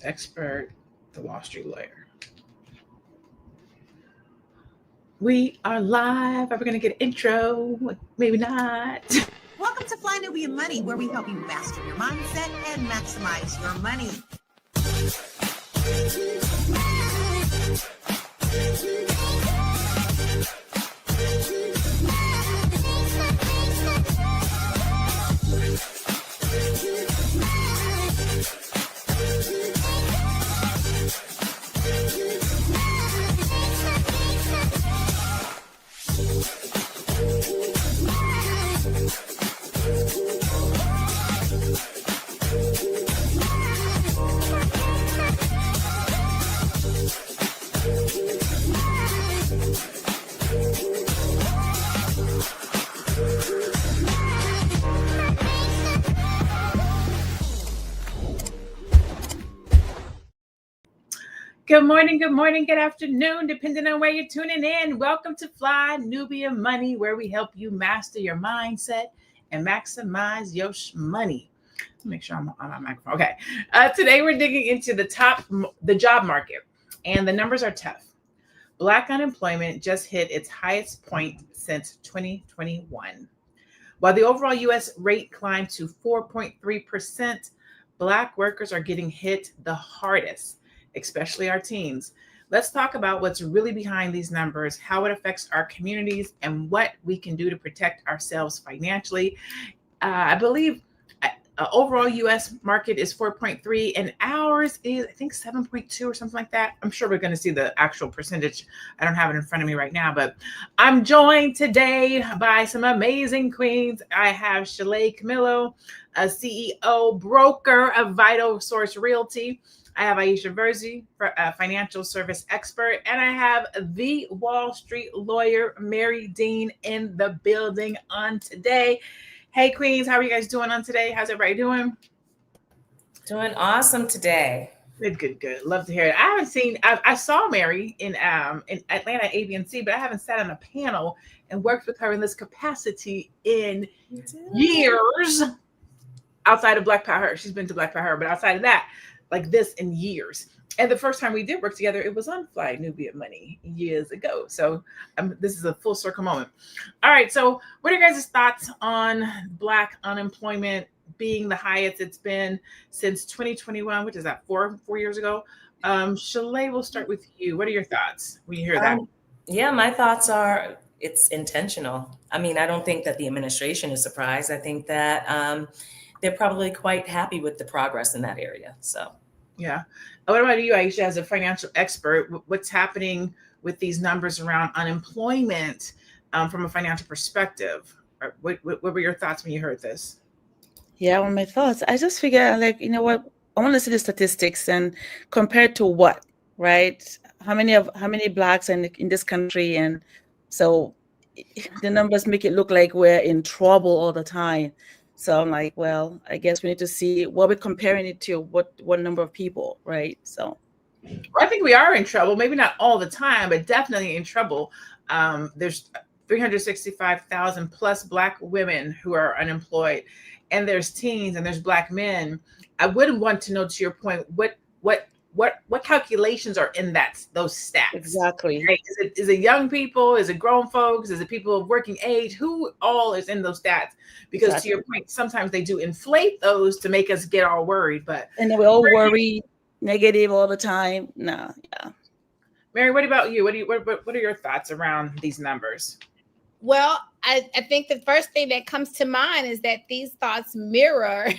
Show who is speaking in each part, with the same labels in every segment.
Speaker 1: expert, the Wall Street lawyer. We are live. Are we going to get an intro? Maybe not.
Speaker 2: Welcome to Fly Nubia Money, where we help you master your mindset and maximize your money.
Speaker 1: Good morning, good afternoon, depending on where you're tuning in. Welcome to Fly Nubia Money, where we help you master your mindset and maximize your money. Make sure I'm on my microphone. Okay. Today we're digging into the job market, and the numbers are tough. Black unemployment just hit its highest point since 2021. While the overall U.S. rate climbed to 4.3%, Black workers are getting hit the hardest, especially our teens. Let's talk about what's really behind these numbers, how it affects our communities, and what we can do to protect ourselves financially. I believe overall U.S. market is 4.3 and ours is, I think, 7.2 or something like that. I'm sure we're going to see the actual percentage. I don't have it in front of me right now, but I'm joined today by some amazing queens. I have Shalay Camillo, a CEO broker of Vital Source Realty. I have Aisha Verzi, a financial service expert, and I have the Wall Street lawyer, Mary Dean, in the building on today. Hey, queens, how are you guys doing on today? How's everybody doing?
Speaker 3: Doing awesome today.
Speaker 1: Good. Love to hear it. I saw Mary in Atlanta ABNC, but I haven't sat on a panel and worked with her in this capacity in years. Outside of Black Power, she's been to Black Power, but outside of that, like this in years. And the first time we did work together, it was on Fly Nubia Money years ago. So this is a full circle moment. All right. So what are your guys' thoughts on Black unemployment being the highest it's been since 2021? Which is that, 4 years ago? Shalay, we'll start with you. What are your thoughts when you hear that?
Speaker 3: Yeah, my thoughts are it's intentional. I mean, I don't think that the administration is surprised. I think that they're probably quite happy with the progress in that area. So.
Speaker 1: Yeah. What about you, Aisha, as a financial expert? What's happening with these numbers around unemployment from a financial perspective? What were your thoughts when you heard this?
Speaker 4: Yeah, well, my thoughts. I just figure, you know what? I want to see the statistics and compared to what, right? How many Blacks in this country, and so the numbers make it look like we're in trouble all the time. So I'm like, well, I guess we need to see what we're comparing it to, what number of people, right? So
Speaker 1: I think we are in trouble, maybe not all the time, but definitely in trouble. There's 365,000 plus Black women who are unemployed, and there's teens and there's Black men. I would want to know, to your point, what calculations are in those stats?
Speaker 4: Exactly.
Speaker 1: Right? Is it young people? Is it grown folks? Is it people of working age? Who all is in those stats? Because exactly. To your point, sometimes they do inflate those to make us get all worried.
Speaker 4: And then we all worry negative all the time. No, yeah.
Speaker 1: Mary, what about you? What are your thoughts around these numbers?
Speaker 5: Well, I think the first thing that comes to mind is that these thoughts mirror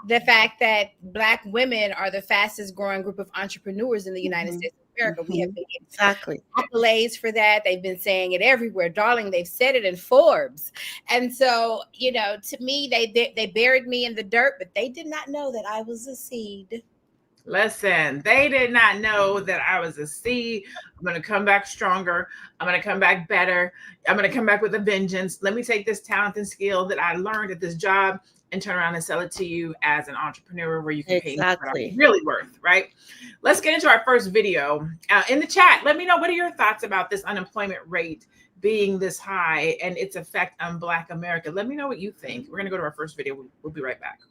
Speaker 5: the fact that Black women are the fastest growing group of entrepreneurs in the United States of America. We have been
Speaker 4: exactly
Speaker 5: accolades for that. They've been saying it everywhere. Darling, they've said it in Forbes. And so, to me, they buried me in the dirt, but they did not know that I was a seed.
Speaker 1: Listen, they did not know that I was a seed. I'm going to come back stronger. I'm going to come back better. I'm going to come back with a vengeance. Let me take this talent and skill that I learned at this job and turn around and sell it to you as an entrepreneur where you can pay me what I'm really worth, right? Let's get into our first video. In the chat, let me know, what are your thoughts about this unemployment rate being this high and its effect on Black America? Let me know what you think. We're going to go to our first video. We'll be right back.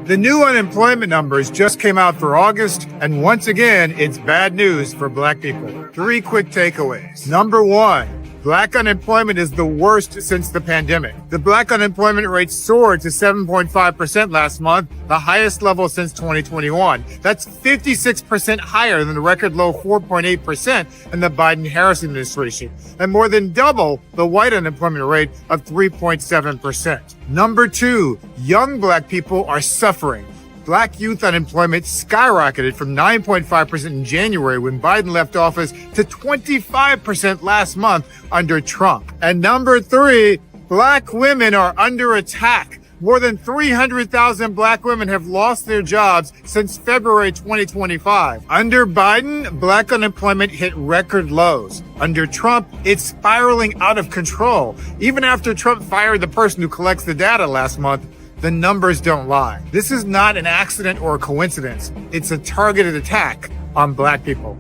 Speaker 6: The new unemployment numbers just came out for August, and once again, it's bad news for Black people. 3 quick takeaways. Number 1. Black unemployment is the worst since the pandemic. The Black unemployment rate soared to 7.5% last month, the highest level since 2021. That's 56% higher than the record low 4.8% in the Biden-Harris administration, and more than double the white unemployment rate of 3.7%. Number 2, young Black people are suffering. Black youth unemployment skyrocketed from 9.5% in January when Biden left office to 25% last month under Trump. And number 3, Black women are under attack. More than 300,000 Black women have lost their jobs since February 2025. Under Biden, Black unemployment hit record lows. Under Trump, it's spiraling out of control. Even after Trump fired the person who collects the data last month, the numbers don't lie. This is not an accident or a coincidence. It's a targeted attack on Black people.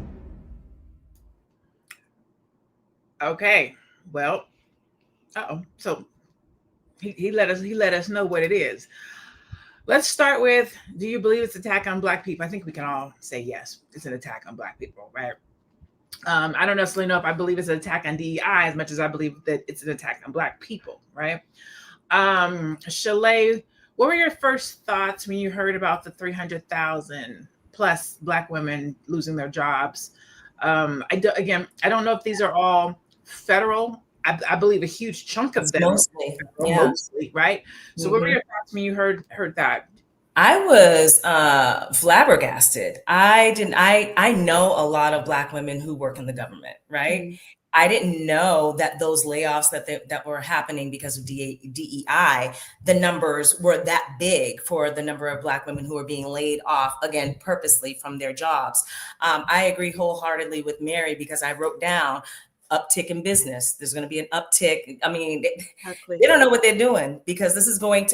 Speaker 1: Okay, well, so he let us know what it is. Let's start with, do you believe it's an attack on Black people? I think we can all say yes, it's an attack on Black people, right? I don't necessarily know if I believe it's an attack on DEI as much as I believe that it's an attack on Black people, right? Shalay, what were your first thoughts when you heard about the 300,000 plus Black women losing their jobs? I don't know if these are all federal. I believe a huge chunk of them mostly, right? So what were your thoughts when you heard that?
Speaker 3: I was flabbergasted. I know a lot of Black women who work in the government, right? Mm-hmm. I didn't know that those layoffs that were happening because of DEI, the numbers were that big for the number of Black women who are being laid off, again, purposely from their jobs. I agree wholeheartedly with Mary because I wrote down uptick in business. There's going to be an uptick. I mean, they don't know what they're doing because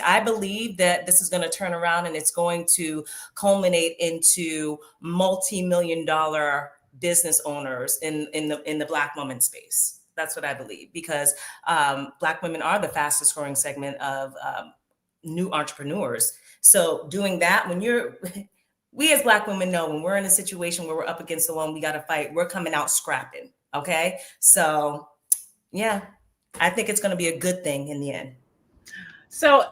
Speaker 3: I believe that this is going to turn around and it's going to culminate into multi-million-dollar business owners in the Black woman space. That's what I believe because Black women are the fastest growing segment of new entrepreneurs. So doing that, we as Black women know when we're in a situation where we're up against the wall, we got to fight, we're coming out scrapping. Okay. So yeah, I think it's going to be a good thing in the end.
Speaker 1: So,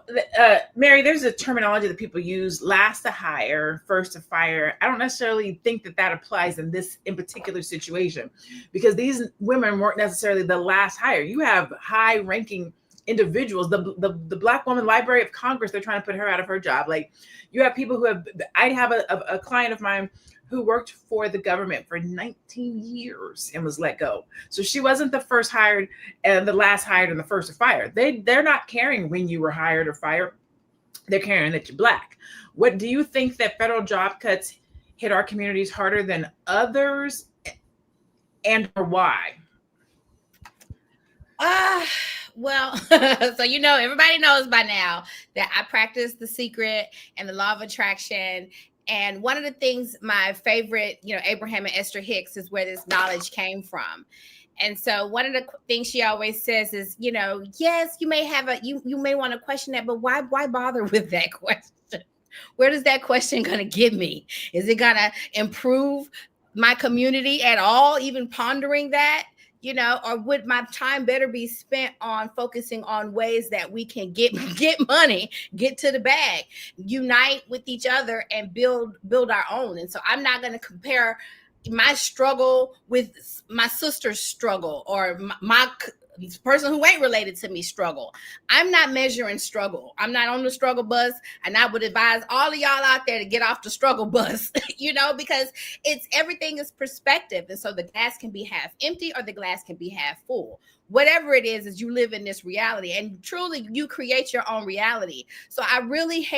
Speaker 1: Mary, there's a terminology that people use, last to hire, first to fire. I don't necessarily think that applies in particular situation because these women weren't necessarily the last hire. You have high ranking individuals, the Black woman Library of Congress, they're trying to put her out of her job. Like you have people I have a client of mine who worked for the government for 19 years and was let go. So she wasn't the first hired and the last hired and the first to fire. They're not caring when you were hired or fired. They're caring that you're Black. What do you think that federal job cuts hit our communities harder than others and or why?
Speaker 5: Well, so everybody knows by now that I practice The Secret and the Law of Attraction. And one of the things, my favorite, Abraham and Esther Hicks is where this knowledge came from. And so one of the things she always says is, yes, you may have you may want to question that, but why bother with that question? Where does that question going to get me? Is it going to improve my community at all? Even pondering that? Or would my time better be spent on focusing on ways that we can get money, get to the bag, unite with each other and build our own. And so I'm not going to compare my struggle with my sister's struggle or my person who ain't related to me struggle. I'm not measuring struggle. I'm not on the struggle bus. And I would advise all of y'all out there to get off the struggle bus, because everything is perspective. And so the glass can be half empty or the glass can be half full. Whatever it is you live in this reality and truly you create your own reality. So I really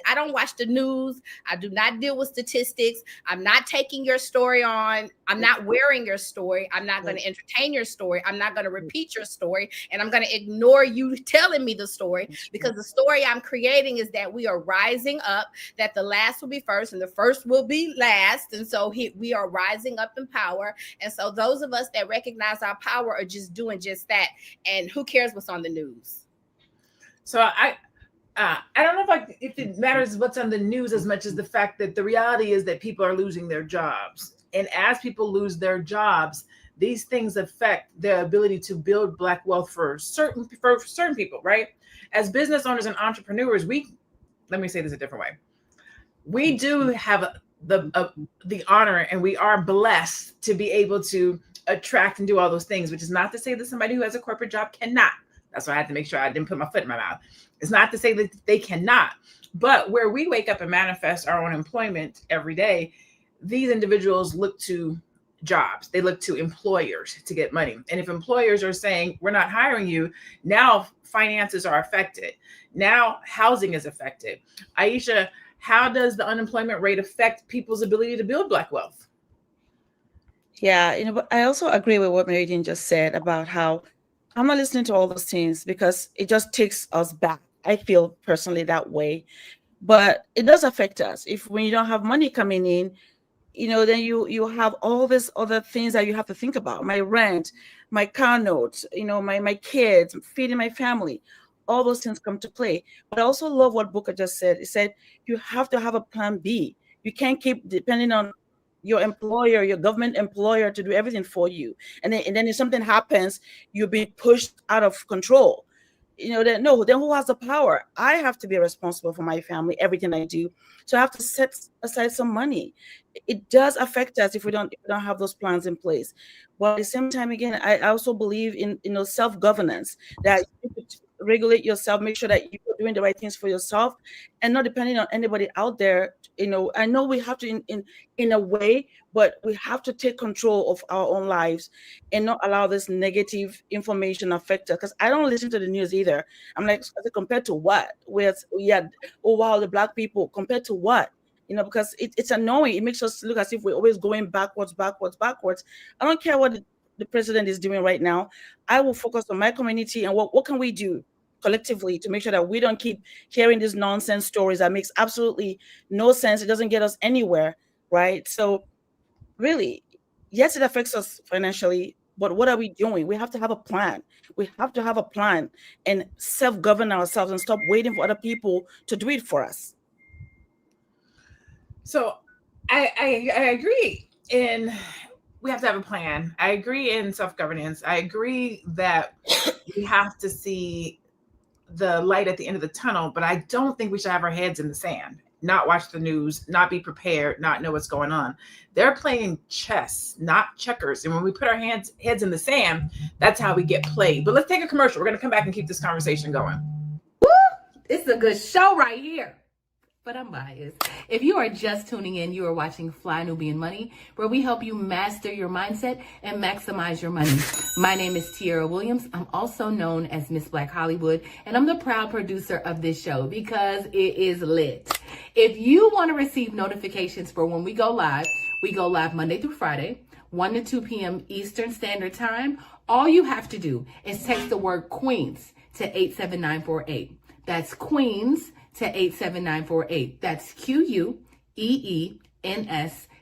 Speaker 5: I don't watch the news. I do not deal with statistics. I'm not taking your story on. I'm not wearing your story. I'm not going to entertain your story. I'm not going to repeat your story. And I'm going to ignore you telling me the story because the story I'm creating is that we are rising up, that the last will be first and the first will be last. And so we are rising up in power. And so those of us that recognize our power are just doing just that. And who cares what's on the news?
Speaker 1: So I don't know if it matters what's on the news as much as the fact that the reality is that people are losing their jobs. And as people lose their jobs, these things affect their ability to build Black wealth for certain people, right? As business owners and entrepreneurs, let me say this a different way. We do have the honor, and we are blessed to be able to attract and do all those things, which is not to say that somebody who has a corporate job cannot. That's why I had to make sure I didn't put my foot in my mouth. It's not to say that they cannot, but where we wake up and manifest our own employment every day, these individuals look to jobs. They look to employers to get money. And if employers are saying, we're not hiring you, now finances are affected. Now housing is affected. Aisha, how does the unemployment rate affect people's ability to build Black wealth?
Speaker 4: Yeah, but I also agree with what Mary Jean just said about how I'm not listening to all those things because it just takes us back. I feel personally that way, but it does affect us. When you don't have money coming in, then you have all these other things that you have to think about: my rent, my car note, my kids, feeding my family. All those things come to play. But I also love what Booker just said. He said you have to have a plan B. You can't keep depending on your employer, your government employer, to do everything for you. And then if something happens, you'll be pushed out of control. Then who has the power? I have to be responsible for my family, everything I do. So I have to set aside some money. It does affect us if we don't have those plans in place. But at the same time, again, I also believe in self-governance, that you could regulate yourself, make sure that you're doing the right things for yourself and not depending on anybody out there. I know we have to in a way, but we have to take control of our own lives and not allow this negative information affect us. Because I don't listen to the news either. I'm like, compared to what? The Black people, compared to what? Because it's annoying. It makes us look as if we're always going backwards. I don't care what the president is doing right now. I will focus on my community and what can we do collectively to make sure that we don't keep hearing these nonsense stories that makes absolutely no sense. It doesn't get us anywhere, right? So really, yes, it affects us financially, but what are we doing? We have to have a plan. We have to have a plan and self-govern ourselves and stop waiting for other people to do it for us.
Speaker 1: So I agree we have to have a plan. I agree in self-governance. I agree that we have to see the light at the end of the tunnel, but I don't think we should have our heads in the sand, not watch the news, not be prepared, not know what's going on. They're playing chess, not checkers. And when we put our heads in the sand, that's how we get played. But let's take a commercial. We're going to come back and keep this conversation going.
Speaker 7: Woo! It's a good show right here. But I'm biased. If you are just tuning in, you are watching Fly Nubian Money, where we help you master your mindset and maximize your money. My name is Tiara Williams. I'm also known as Miss Black Hollywood, and I'm the proud producer of this show because it is lit. If you want to receive notifications for when we go live Monday through Friday, 1 to 2 p.m. Eastern Standard Time. All you have to do is text the word Queens to 87948. That's Queens to 87948. That's QUEENS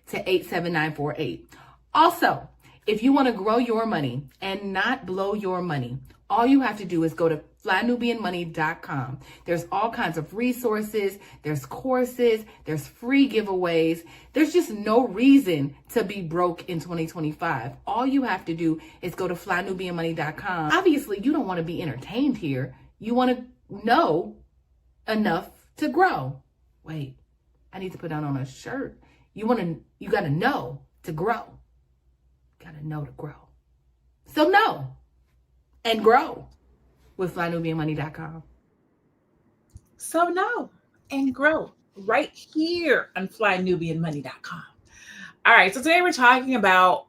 Speaker 7: to 87948. Also, if you want to grow your money and not blow your money, all you have to do is go to flynubianmoney.com. There's all kinds of resources, there's courses, there's free giveaways. There's just no reason to be broke in 2025. All you have to do is go to flynubianmoney.com. Obviously, you don't want to be entertained here. You want to know enough to grow. Wait, I need to put that on a shirt. You got to know to grow. Got to know to grow. So know and grow with flynubianmoney.com.
Speaker 1: So know and grow right here on flynubianmoney.com. All right, so today we're talking about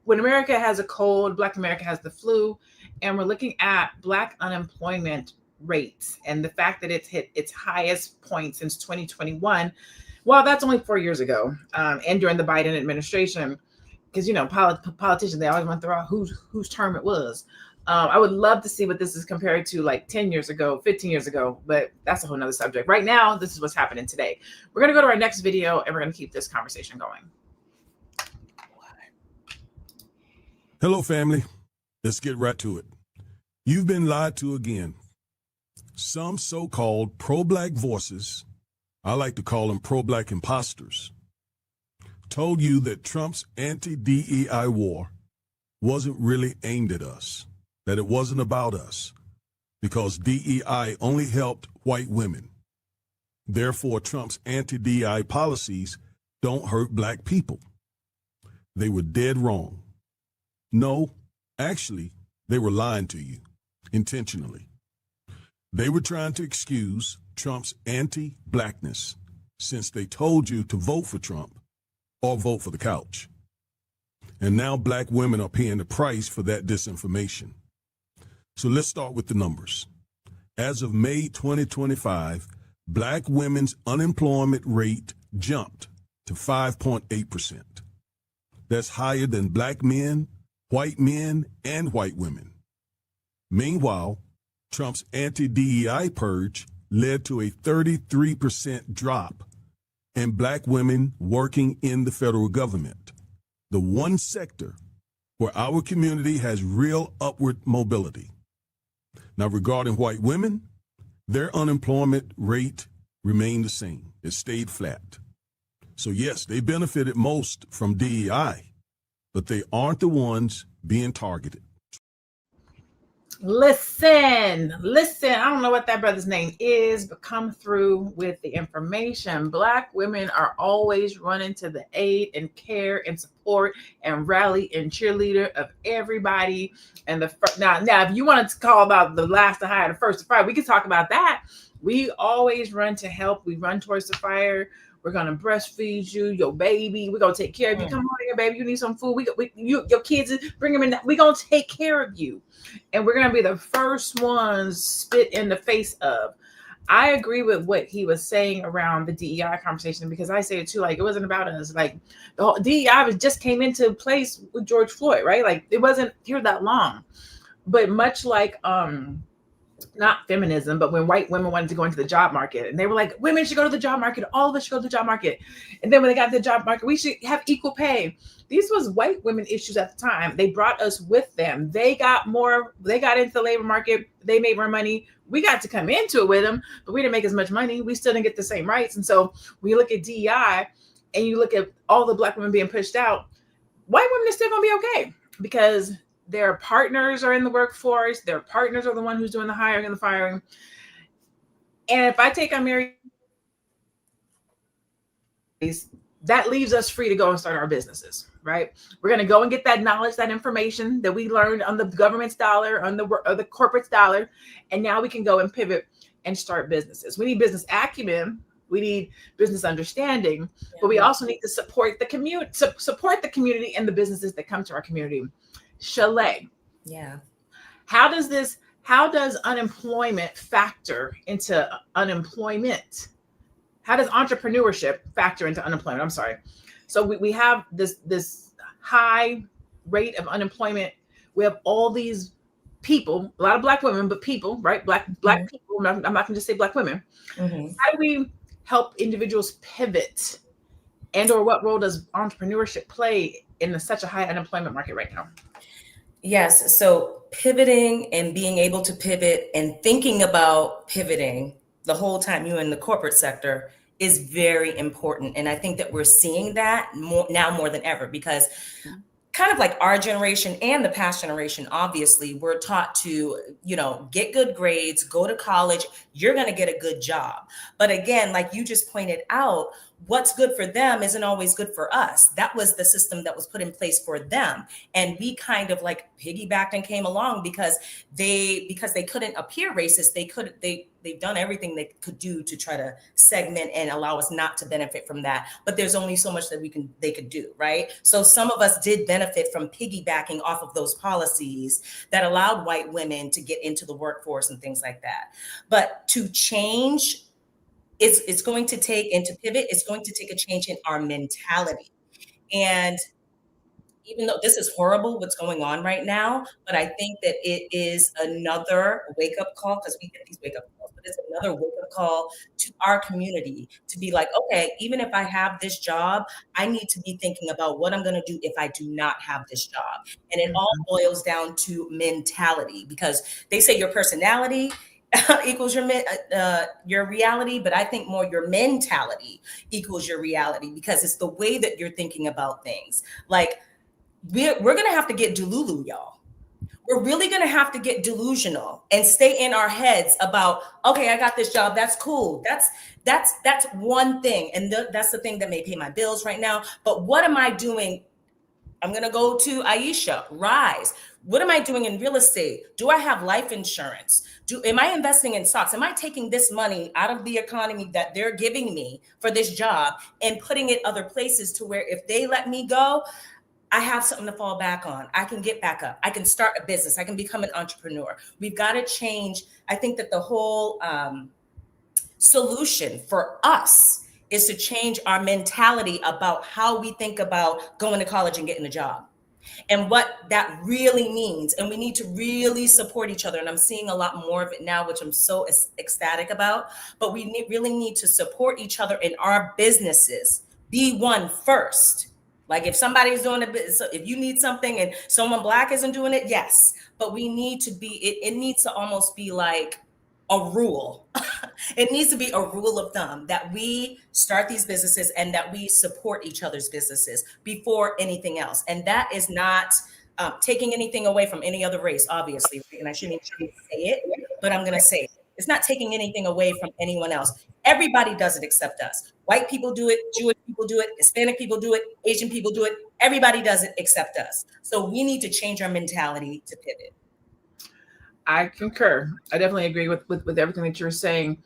Speaker 1: when America has a cold, Black America has the flu, and we're looking at Black unemployment rates and the fact that it's hit its highest point since 2021. Well, that's only 4 years ago, and during the Biden administration, because politicians, they always want to throw out whose term it was. I would love to see what this is compared to like 10 years ago, 15 years ago, but that's a whole nother subject. Right now, this is what's happening today. We're going to go to our next video and we're going to keep this conversation going.
Speaker 8: Hello, family. Let's get right to it. You've been lied to again. Some so-called pro-black voices, I like to call them pro-black imposters, told you that Trump's anti-DEI war wasn't really aimed at us, that it wasn't about us, because DEI only helped white women. Therefore, Trump's anti-DEI policies don't hurt black people. They were dead wrong. No, actually, they were lying to you, intentionally. They were trying to excuse Trump's anti-blackness since they told you to vote for Trump or vote for the couch. And now black women are paying the price for that disinformation. So let's start with the numbers. As of May 2025, black women's unemployment rate jumped to 5.8%. That's higher than black men, and white women. Meanwhile, Trump's anti-DEI purge led to a 33% drop in black women working in the federal government, the one sector where our community has real upward mobility. Now, regarding white women, their unemployment rate remained the same. It stayed flat. So yes, they benefited most from DEI, but they aren't the ones being targeted.
Speaker 1: Listen. I don't know what that brother's name is, but come through with the information. Black women are always running to the aid and care and support and rally and cheerleader of everybody. And now, if you wanted to call about the last to hire, the first to fire, we can talk about that. We always run to help. We run towards the fire. We're gonna breastfeed you, your baby. We're gonna take care of you. Come on here, baby. You need some food. Your kids, bring them in. We're gonna take care of you, and we're gonna be the first ones spit in the face of. I agree with what he was saying around the DEI conversation, because I say it too. Like, it wasn't about us. Like, the whole DEI just came into place with George Floyd, right? Like, it wasn't here that long, but much like not feminism, but when white women wanted to go into the job market and they were like, women should go to the job market. All of us should go to the job market. And then when they got to the job market, we should have equal pay. These was white women issues at the time. They brought us with them. They got into the labor market. They made more money. We got to come into it with them, but we didn't make as much money. We still didn't get the same rights. And so when you look at DEI and you look at all the black women being pushed out, white women are still going to be okay, because their partners are in the workforce. Their partners are the one who's doing the hiring and the firing. And if I take unmarried, that leaves us free to go and start our businesses, right? We're going to go and get that knowledge, that information that we learned on the government's dollar, on the corporate's dollar. And now we can go and pivot and start businesses. We need business acumen. We need business understanding, but we also need to support the community and the businesses that come to our community. Chalet.
Speaker 3: Yeah.
Speaker 1: How does unemployment factor into unemployment? How does entrepreneurship factor into unemployment? I'm sorry. So we have this high rate of unemployment. We have all these people, a lot of black women, but people, right? Black people. I'm not going to just say black women. Mm-hmm. How do we help individuals pivot, and or what role does entrepreneurship play in such a high unemployment market right now?
Speaker 3: Yes. So pivoting and being able to pivot and thinking about pivoting the whole time you're in the corporate sector is very important. And I think that we're seeing that more than ever, because kind of like our generation and the past generation, obviously, we're taught to, get good grades, go to college, you're going to get a good job. But again, like you just pointed out, what's good for them isn't always good for us. That was the system that was put in place for them. And we kind of like piggybacked and came along because they couldn't appear racist. They've done everything they could do to try to segment and allow us not to benefit from that. But there's only so much that they could do, right? So some of us did benefit from piggybacking off of those policies that allowed white women to get into the workforce and things like that. But to change, it's going to take, and to pivot, it's going to take a change in our mentality. And even though this is horrible, what's going on right now, but I think that it is another wake-up call, because we get these wake-up calls, but it's another wake-up call to our community to be like, okay, even if I have this job, I need to be thinking about what I'm going to do if I do not have this job. And it all boils down to mentality, because they say your personality equals your reality, but I think more your mentality equals your reality, because it's the way that you're thinking about things. Like we're gonna have to get delulu, y'all. We're really going to have to get delusional and stay in our heads about, okay, I got this job. That's cool. That's one thing. And that's the thing that may pay my bills right now. But what am I doing? I'm going to go to Aisha, Rise. What am I doing in real estate? Do I have life insurance? Am I investing in stocks? Am I taking this money out of the economy that they're giving me for this job and putting it other places to where if they let me go, I have something to fall back on. I can get back up. I can start a business. I can become an entrepreneur. We've got to change. I think that the whole solution for us is to change our mentality about how we think about going to college and getting a job and what that really means. And we need to really support each other. And I'm seeing a lot more of it now, which I'm so ecstatic about. But we really need to support each other in our businesses. Be one first. Like if somebody's doing a bit, so if you need something and someone Black isn't doing it, yes. But we need to be, it needs to almost be like a rule. It needs to be a rule of thumb that we start these businesses and that we support each other's businesses before anything else. And that is not taking anything away from any other race, obviously. And I shouldn't even say it, but I'm going to say it. It's not taking anything away from anyone else. Everybody does it except us. White people do it, Jewish people do it, Hispanic people do it, Asian people do it. Everybody does it except us. So we need to change our mentality to pivot.
Speaker 1: I concur. I definitely agree with everything that you're saying.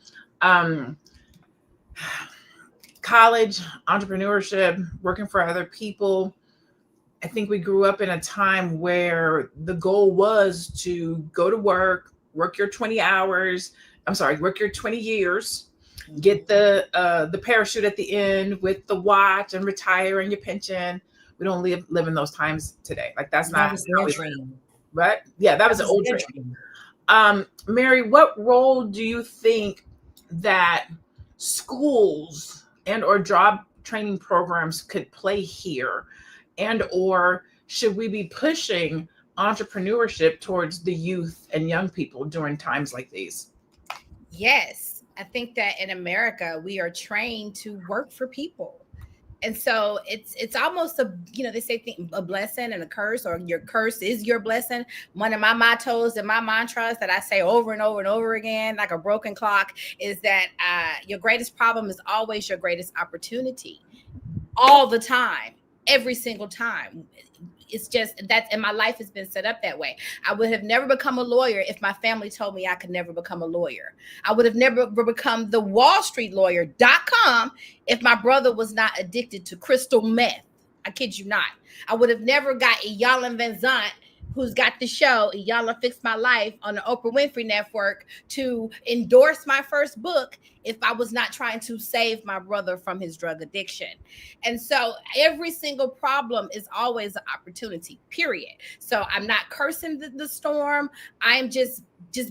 Speaker 1: College, entrepreneurship, working for other people. I think we grew up in a time where the goal was to go to work your 20 hours. Work your 20 years, get the parachute at the end with the watch and retire and your pension. We don't live in those times today. Like that's not
Speaker 3: their dream.
Speaker 1: Right? Yeah, that was an old dream. Mary, what role do you think that schools and or job training programs could play here? And or should we be pushing entrepreneurship towards the youth and young people during times like these?
Speaker 5: Yes, I think that in America, we are trained to work for people. And so it's almost they say a blessing and a curse, or your curse is your blessing. One of my mottos and my mantras that I say over and over and over again, like a broken clock, is that your greatest problem is always your greatest opportunity. All the time, every single time. It's just and my life has been set up that way. I would have never become a lawyer if my family told me I could never become a lawyer. I would have never become the wallstreetlawyer.com if my brother was not addicted to crystal meth. I kid you not. I would have never got Iyanla Vanzant, who's got the show Iyanla Fixed My Life on the Oprah Winfrey Network, to endorse my first book if I was not trying to save my brother from his drug addiction. And so every single problem is always an opportunity, period. So I'm not cursing the storm. I'm just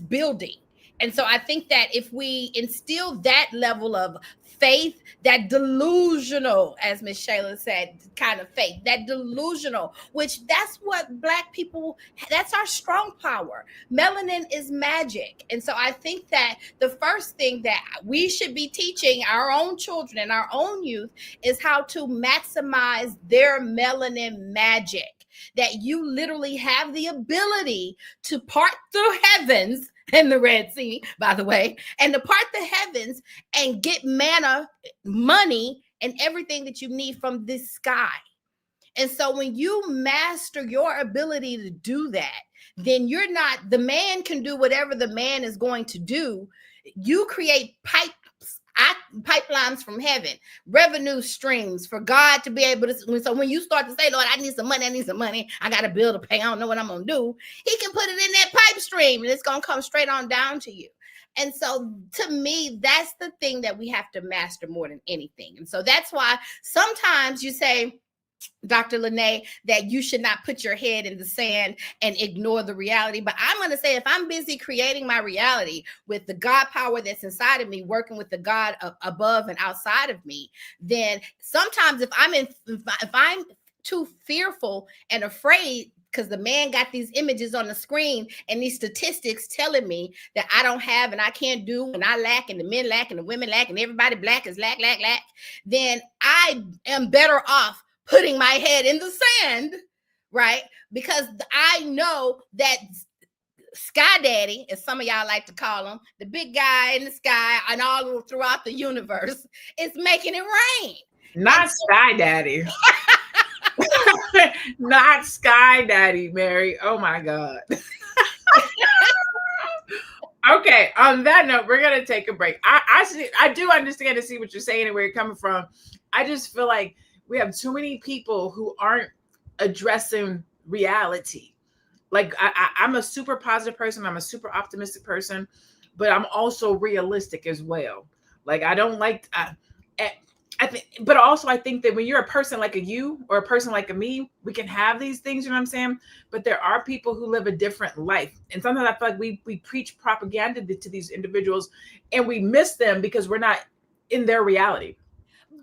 Speaker 5: building. And so I think that if we instill that level of faith, that delusional, as Miss Shayla said, kind of faith, that delusional, which that's what Black people, that's our strong power. Melanin is magic. And so I think that the first thing that we should be teaching our own children and our own youth is how to maximize their melanin magic, that you literally have the ability to part the heavens and the Red Sea, by the way, and to part the heavens and get manna, money, and everything that you need from this sky. And so when you master your ability to do that, then you're not, the man can do whatever the man is going to do. You create pipelines from heaven, revenue streams for God to be able to. So when you start to say, Lord, I need some money, I got a bill to pay, I don't know what I'm going to do, he can put it in that pipe stream and it's going to come straight on down to you. And so to me, that's the thing that we have to master more than anything. And so that's why sometimes you say, Dr. Lene, that you should not put your head in the sand and ignore the reality. But I'm going to say, if I'm busy creating my reality with the God power that's inside of me, working with the God above and outside of me, then sometimes if I'm too fearful and afraid because the man got these images on the screen and these statistics telling me that I don't have and I can't do and I lack and the men lack and the women lack and everybody black is lack, then I am better off putting my head in the sand, right? Because I know that Sky Daddy, as some of y'all like to call him, the big guy in the sky and all throughout the universe, is making it rain.
Speaker 1: Not Sky Daddy. Not Sky Daddy, Mary. Oh my God. Okay, on that note, we're gonna take a break. I do understand and see what you're saying and where you're coming from. I just feel like we have too many people who aren't addressing reality. Like I'm a super positive person. I'm a super optimistic person, but I'm also realistic as well. Like I don't like. I think that when you're a person like you or a person like me, we can have these things, you know what I'm saying? But there are people who live a different life. And sometimes I feel like we preach propaganda to these individuals and we miss them because we're not in their reality.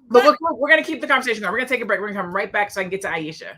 Speaker 1: But we're going to keep the conversation going. We're going to take a break. We're going to come right back so I can get to Aisha.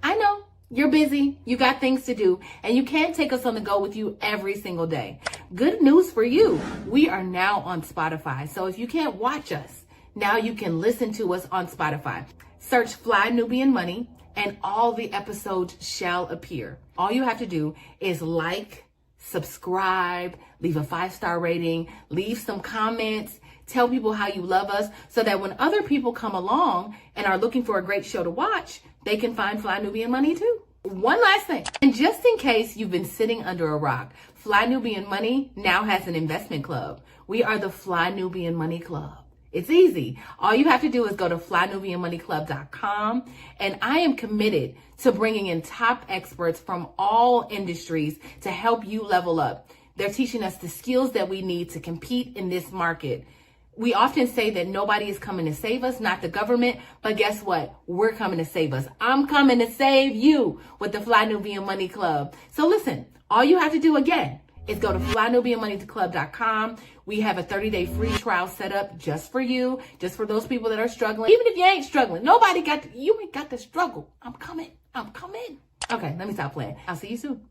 Speaker 7: I know you're busy. You got things to do and you can't take us on the go with you every single day. Good news for you. We are now on Spotify. So if you can't watch us, now you can listen to us on Spotify. Search Fly Nubian Money and all the episodes shall appear. All you have to do is like, subscribe, leave a 5-star rating, leave some comments, tell people how you love us so that when other people come along and are looking for a great show to watch, they can find Fly Nubian Money too. One last thing, and just in case you've been sitting under a rock, Fly Nubian Money now has an investment club. We are the Fly Nubian Money Club. It's easy. All you have to do is go to flynubianmoneyclub.com, and I am committed to bringing in top experts from all industries to help you level up. They're teaching us the skills that we need to compete in this market. We often say that nobody is coming to save us, not the government, but guess what? We're coming to save us. I'm coming to save you with the Fly Nubian Money Club. So listen, all you have to do again is go to flynubianmoneyclub.com. We have a 30-day free trial set up just for you, just for those people that are struggling. Even if you ain't struggling, you ain't got to struggle. I'm coming. Okay, let me stop playing. I'll see you soon.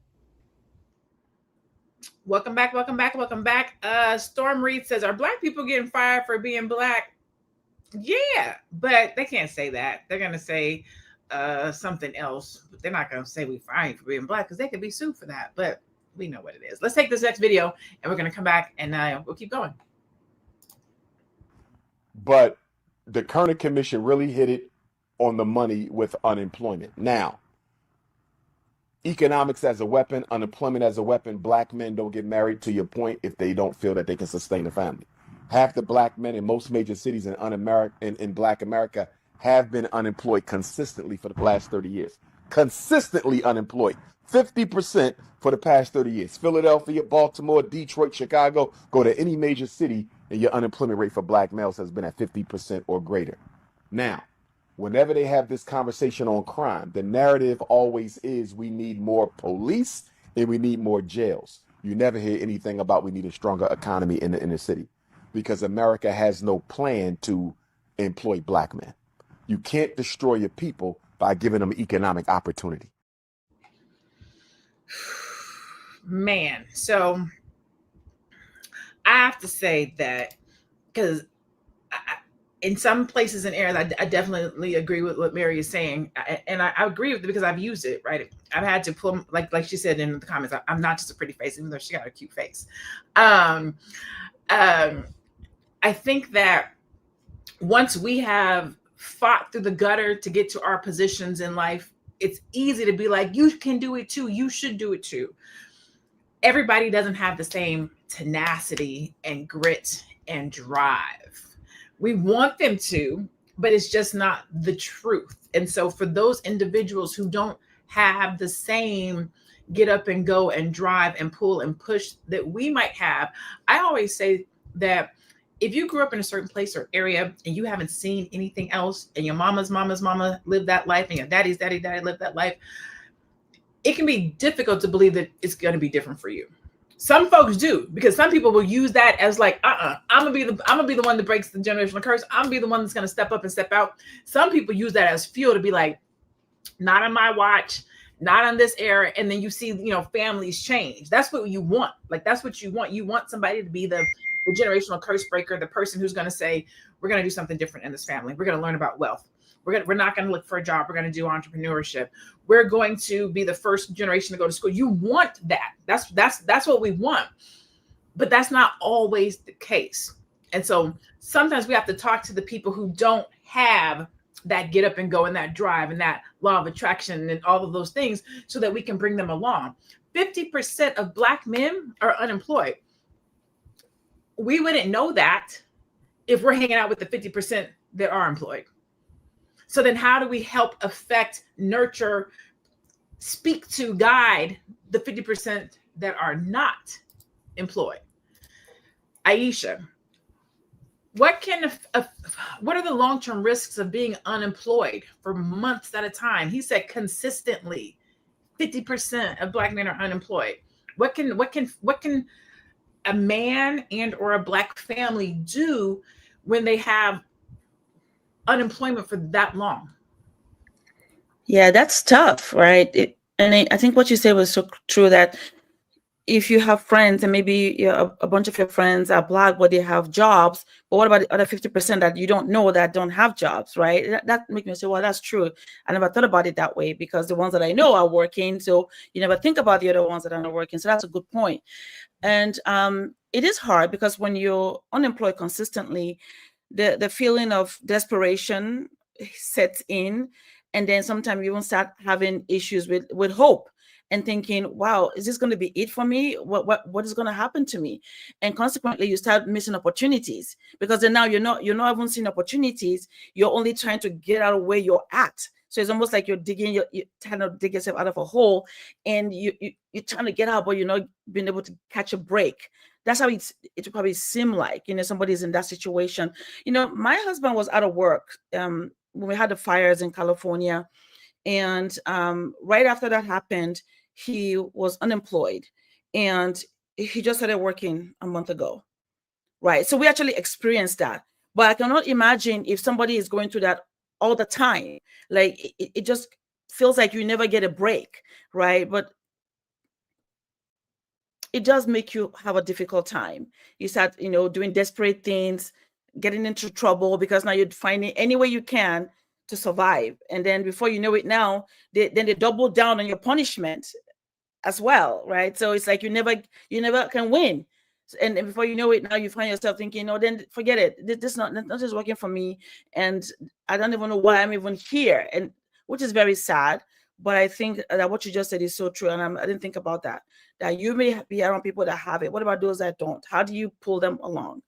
Speaker 1: Welcome back. Storm Reed says, are Black people getting fired for being Black? Yeah, but they can't say that. They're going to say something else. But they're not going to say we fired for being Black because they could be sued for that. But we know what it is. Let's take this next video and we're going to come back and we'll keep going.
Speaker 9: But the Kerner Commission really hit it on the money with unemployment. Now, economics as a weapon, unemployment as a weapon, Black men don't get married, to your point, if they don't feel that they can sustain a family. Half the Black men in most major cities in Black America have been unemployed consistently for the last 30 years. Consistently unemployed. 50% for the past 30 years. Philadelphia, Baltimore, Detroit, Chicago, go to any major city and your unemployment rate for Black males has been at 50% or greater. Now, whenever they have this conversation on crime, the narrative always is we need more police and we need more jails. You never hear anything about we need a stronger economy in the inner city because America has no plan to employ Black men. You can't destroy your people by giving them economic opportunity.
Speaker 1: Man, so I have to say that because in some places and areas, I definitely agree with what Mary is saying. And I agree with it because I've used it, right? I've had to pull, like she said in the comments, I'm not just a pretty face, even though she got a cute face. I think that once we have fought through the gutter to get to our positions in life, it's easy to be like, you can do it too. You should do it too. Everybody doesn't have the same tenacity and grit and drive. We want them to, but it's just not the truth. And so for those individuals who don't have the same get up and go and drive and pull and push that we might have, I always say that if you grew up in a certain place or area and you haven't seen anything else and your mama's mama lived that life and your daddy's daddy lived that life, it can be difficult to believe that it's going to be different for you. Some folks do, because some people will use that as like, I'm gonna be the one that breaks the generational curse. I'm gonna be the one that's gonna step up and step out. Some people use that as fuel to be like, not on my watch, not on this era. And then you see, families change. That's what you want. Like, that's what you want. You want somebody to be the generational curse breaker, the person who's going to say, we're going to do something different in this family. We're going to learn about wealth. We're not going to look for a job. We're going to do entrepreneurship. We're going to be the first generation to go to school. You want that. That's what we want. But that's not always the case. And so sometimes we have to talk to the people who don't have that get up and go and that drive and that law of attraction and all of those things, so that we can bring them along. 50% of Black men are unemployed. We wouldn't know that if we're hanging out with the 50% that are employed. So then how do we help affect, nurture, speak to, guide the 50% that are not employed? Aisha, what are the long-term risks of being unemployed for months at a time? He said consistently 50% of Black men are unemployed. What can a man and or a Black family do when they have unemployment for that long?
Speaker 4: Yeah, that's tough, right? I think what you said was so true, that if you have friends and maybe a bunch of your friends are Black, but they have jobs, but what about the other 50% that you don't know that don't have jobs, right? That makes me say, well, that's true. I never thought about it that way, because the ones that I know are working. So you never think about the other ones that are not working. So that's a good point. And it is hard, because when you're unemployed consistently, the feeling of desperation sets in. And then sometimes you will start having issues with hope and thinking, wow, is this going to be it for me? What is going to happen to me? And consequently, you start missing opportunities, because then now you're not even seeing opportunities. You're only trying to get out of where you're at. So it's almost like you're trying to dig yourself out of a hole, and you're trying to get out, but you're not being able to catch a break. That's how it probably seem like, somebody's in that situation. My husband was out of work when we had the fires in California. And right after that happened, he was unemployed, and he just started working a month ago. Right. So we actually experienced that. But I cannot imagine if somebody is going through that all the time. Like it just feels like you never get a break. Right. But it does make you have a difficult time. You start, doing desperate things, getting into trouble, because now you're finding any way you can to survive. And then before you know it, now they double down on your punishment as well, right? So it's like you never can win. And before you know it, now you find yourself thinking, then forget it. This is not just working for me, and I don't even know why I'm even here, and which is very sad. But I think that what you just said is so true, and I didn't think about that. That you may be around people that have it. What about those that don't? How do you pull them along?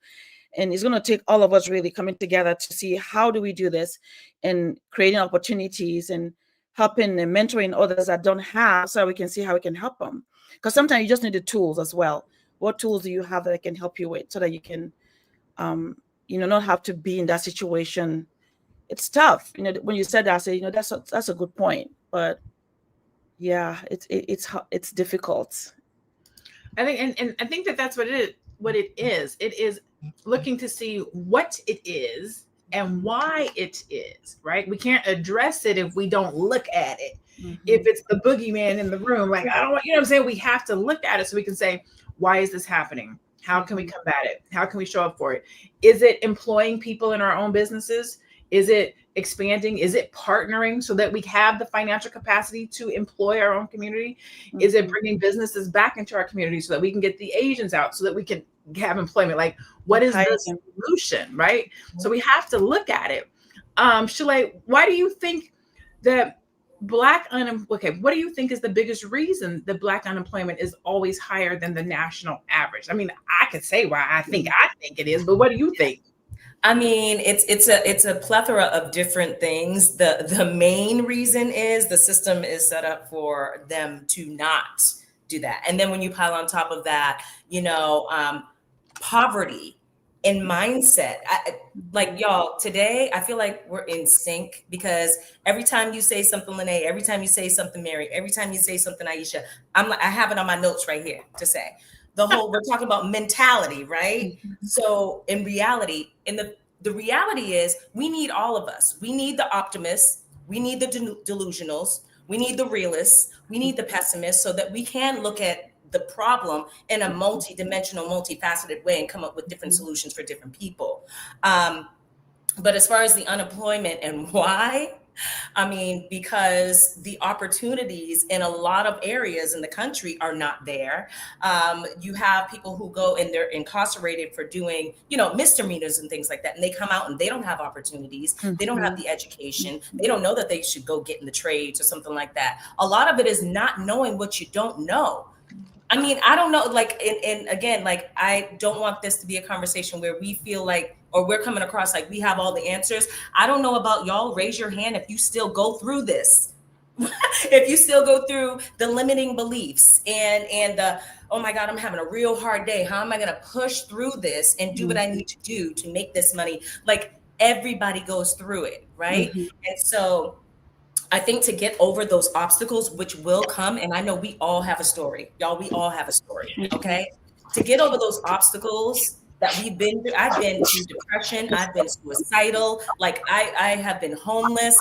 Speaker 4: And it's going to take all of us really coming together to see how do we do this, and creating opportunities and helping and mentoring others that don't have, so we can see how we can help them. Because sometimes you just need the tools as well. What tools do you have that can help you with, so that you can, not have to be in that situation? It's tough. When you said that, I say, that's a good point. But yeah, it's difficult.
Speaker 1: I think, and I think that's what it is. It is looking to see what it is and why it is, right? We can't address it if we don't look at it. Mm-hmm. If it's the boogeyman in the room, like, I don't want, what I'm saying? We have to look at it so we can say, why is this happening? How can we combat it? How can we show up for it? Is it employing people in our own businesses? Is it expanding? Is it partnering so that we have the financial capacity to employ our own community? Mm-hmm. Is it bringing businesses back into our community so that we can get the Asians out, so that we can have employment? Like, what is the solution, right? Mm-hmm. So we have to look at it. Shalay, why do you think that what do you think is the biggest reason that Black unemployment is always higher than the national average? I mean, I could say why I think it is, but what do you think?
Speaker 3: I mean, it's a plethora of different things. The main reason is the system is set up for them to not do that. And then when you pile on top of that, poverty and mindset, like y'all, today, I feel like we're in sync, because every time you say something, Lene, every time you say something, Mary, every time you say something, Aisha, I have it on my notes right here to say. We're talking about mentality, right? Mm-hmm. So in reality, the reality is we need all of us. We need the optimists. We need the delusionals. We need the realists. We need the pessimists so that we can look at the problem in a multi-dimensional, multifaceted way and come up with different solutions for different people. But as far as the unemployment and why, I mean, because the opportunities in a lot of areas in the country are not there. You have people who go and they're incarcerated for doing, misdemeanors and things like that. And they come out and they don't have opportunities. They don't have the education. They don't know that they should go get in the trades or something like that. A lot of it is not knowing what you don't know. I mean, I don't know, and again, I don't want this to be a conversation where we feel like, or we're coming across like we have all the answers. I don't know about y'all. Raise your hand if you still go through this. If you still go through the limiting beliefs and the, oh my God, I'm having a real hard day. How am I going to push through this and do what I need to do to make this money? Like everybody goes through it, right? And so I think to get over those obstacles, which will come, and I know we all have a story, y'all, we all have a story, okay? To get over those obstacles that we've been through, I've been through depression, I've been suicidal, I have been homeless,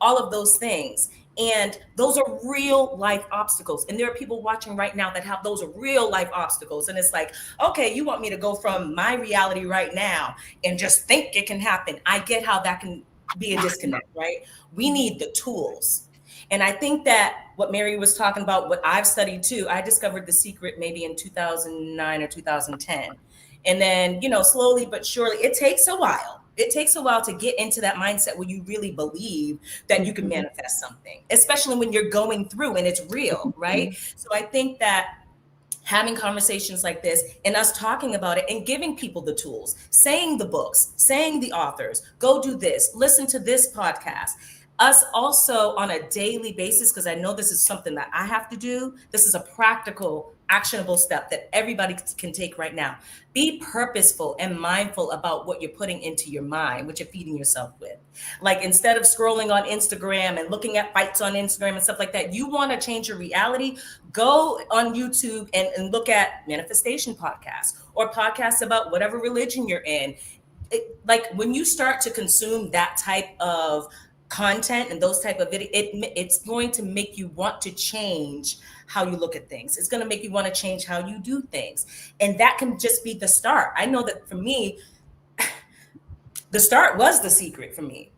Speaker 3: all of those things. And those are real life obstacles. And there are people watching right now that have those real life obstacles. And it's like, okay, you want me to go from my reality right now and just think it can happen. I get how that can be a disconnect, right? We need the tools. And I think that what Mary was talking about, what I've studied too, I discovered The Secret maybe in 2009 or 2010. And then, slowly but surely, it takes a while. It takes a while to get into that mindset where you really believe that you can manifest something, especially when you're going through and it's real, right? So I think that having conversations like this and us talking about it and giving people the tools, saying the books, saying the authors, go do this, listen to this podcast. Us also on a daily basis, because I know this is something that I have to do. This is a practical, actionable step that everybody can take right now. Be purposeful and mindful about what you're putting into your mind, what you're feeding yourself with. Like instead of scrolling on Instagram and looking at fights on Instagram and stuff like that, you want to change your reality, go on YouTube and look at manifestation podcasts or podcasts about whatever religion you're in. When you start to consume that type of content and those type of video, it's going to make you want to change how you look at things. It's going to make you want to change how you do things. And that can just be the start. I know that for me, the start was The Secret for me.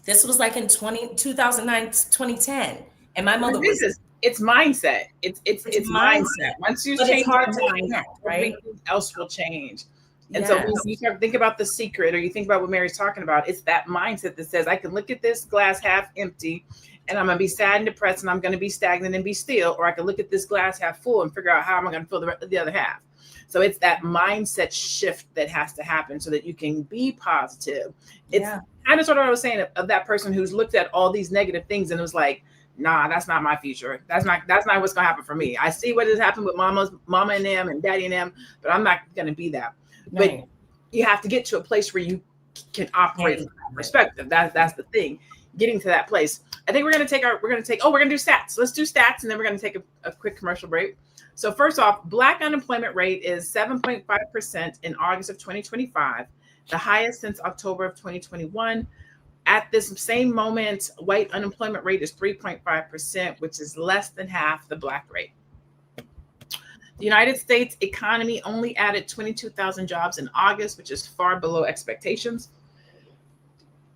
Speaker 3: This was like in 2009, 2010. And my mother
Speaker 1: it's mindset. It's mindset. Once you change your mind, right? Everything else will change. And so when you start think about The Secret, or you think about what Mary's talking about, it's that mindset that says, I can look at this glass half empty and I'm going to be sad and depressed and I'm going to be stagnant and be still, or I can look at this glass half full and figure out how am I going to fill the other half. So it's that mindset shift that has to happen so that you can be positive. It's kind of sort of what I was saying of that person who's looked at all these negative things and was like, nah, that's not my future. That's not what's going to happen for me. I see what has happened with mama and them and daddy and them, but I'm not going to be that. But you have to get to a place where you can operate from that perspective. That's the thing, getting to that place. I think we're going to do stats. Let's do stats. And then we're going to take a quick commercial break. So first off, Black unemployment rate is 7.5% in August of 2025, the highest since October of 2021. At this same moment, white unemployment rate is 3.5%, which is less than half the Black rate. The United States economy only added 22,000 jobs in August, which is far below expectations.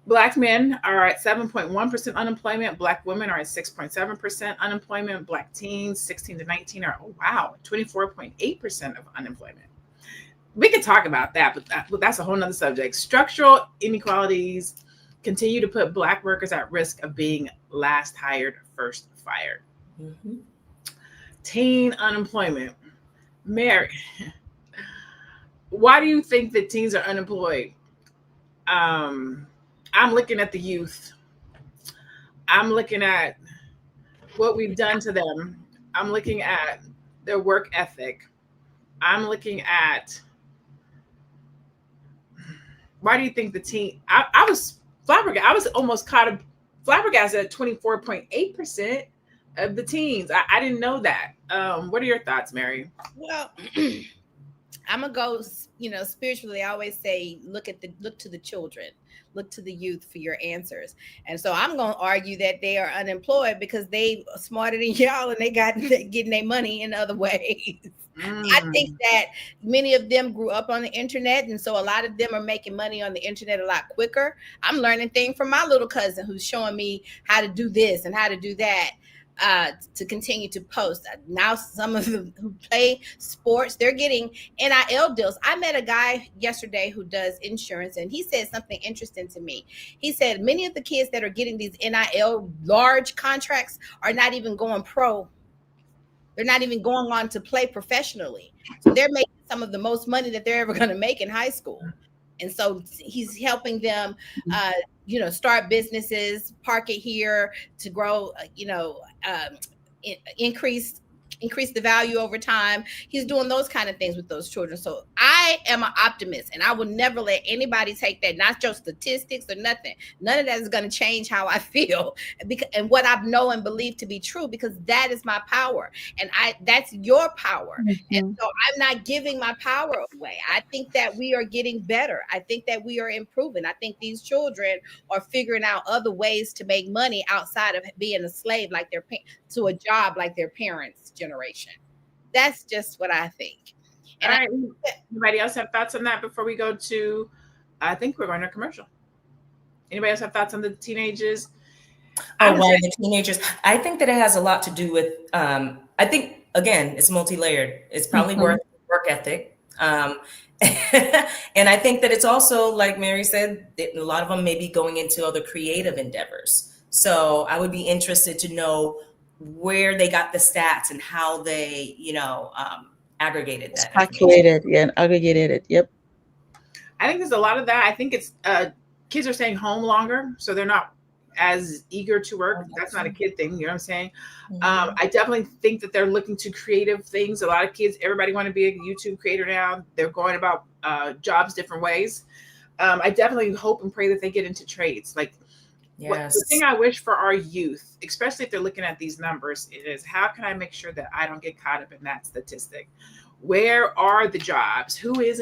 Speaker 1: Black men are at 7.1% unemployment. Black women are at 6.7% unemployment. Black teens, 16 to 19 are, 24.8% of unemployment. We could talk about that, but that's a whole nother subject. Structural inequalities continue to put Black workers at risk of being last hired, first fired. Teen unemployment. Mary, why do you think that teens are unemployed? I'm looking at the youth. I'm looking at what we've done to them. I'm looking at their work ethic. I'm looking at, why do you think the teen, I was flabbergasted. I was almost flabbergasted at 24.8% of the teens. I didn't know that. What are your thoughts, Mary?
Speaker 5: Well, I'm gonna go, spiritually. I always say, look to the children, look to the youth for your answers. And so I'm gonna argue that they are unemployed because they are smarter than y'all and they got getting their money in other ways. I think that many of them grew up on the internet, and so a lot of them are making money on the internet a lot quicker. I'm learning things from my little cousin who's showing me how to do this and how to do that. To continue to post. Now some of them who play sports, they're getting NIL deals. I met a guy yesterday who does insurance, and he said something interesting to me. He said many of the kids that are getting these NIL large contracts are not even going pro. They're not even going on to play professionally. So they're making some of the most money that they're ever going to make in high school. And so he's helping them, start businesses, park it here to grow, increase the value over time. He's doing those kind of things with those children. So I am an optimist, and I will never let anybody take that, not just statistics or nothing. None of that is going to change how I feel and what I know and believe to be true, because that is my power, and that's your power. Mm-hmm. And so I'm not giving my power away. I think that we are getting better. I think that we are improving. I think these children are figuring out other ways to make money outside of being a slave to a job like their parents' generation. That's just what I think. And
Speaker 1: all right. Anybody else have thoughts on that before we go to, I think we're going to commercial. Anybody else have thoughts on the teenagers?
Speaker 3: The teenagers. I think that it has a lot to do with, I think, again, it's multi-layered. It's probably work ethic. And I think that it's also, like Mary said, a lot of them may be going into other creative endeavors. So I would be interested to know where they got the stats and how they, aggregated that.
Speaker 4: Calculated, and aggregated it. Yep.
Speaker 1: I think there's a lot of that. I think it's kids are staying home longer, so they're not as eager to work. That's not a kid thing, you know what I'm saying? Mm-hmm. I definitely think that they're looking to creative things. A lot of kids, everybody want to be a YouTube creator now. They're going about jobs different ways. I definitely hope and pray that they get into trades. Like,
Speaker 3: yes.
Speaker 1: The thing I wish for our youth, especially if they're looking at these numbers, is how can I make sure that I don't get caught up in that statistic? Where are the jobs? Who is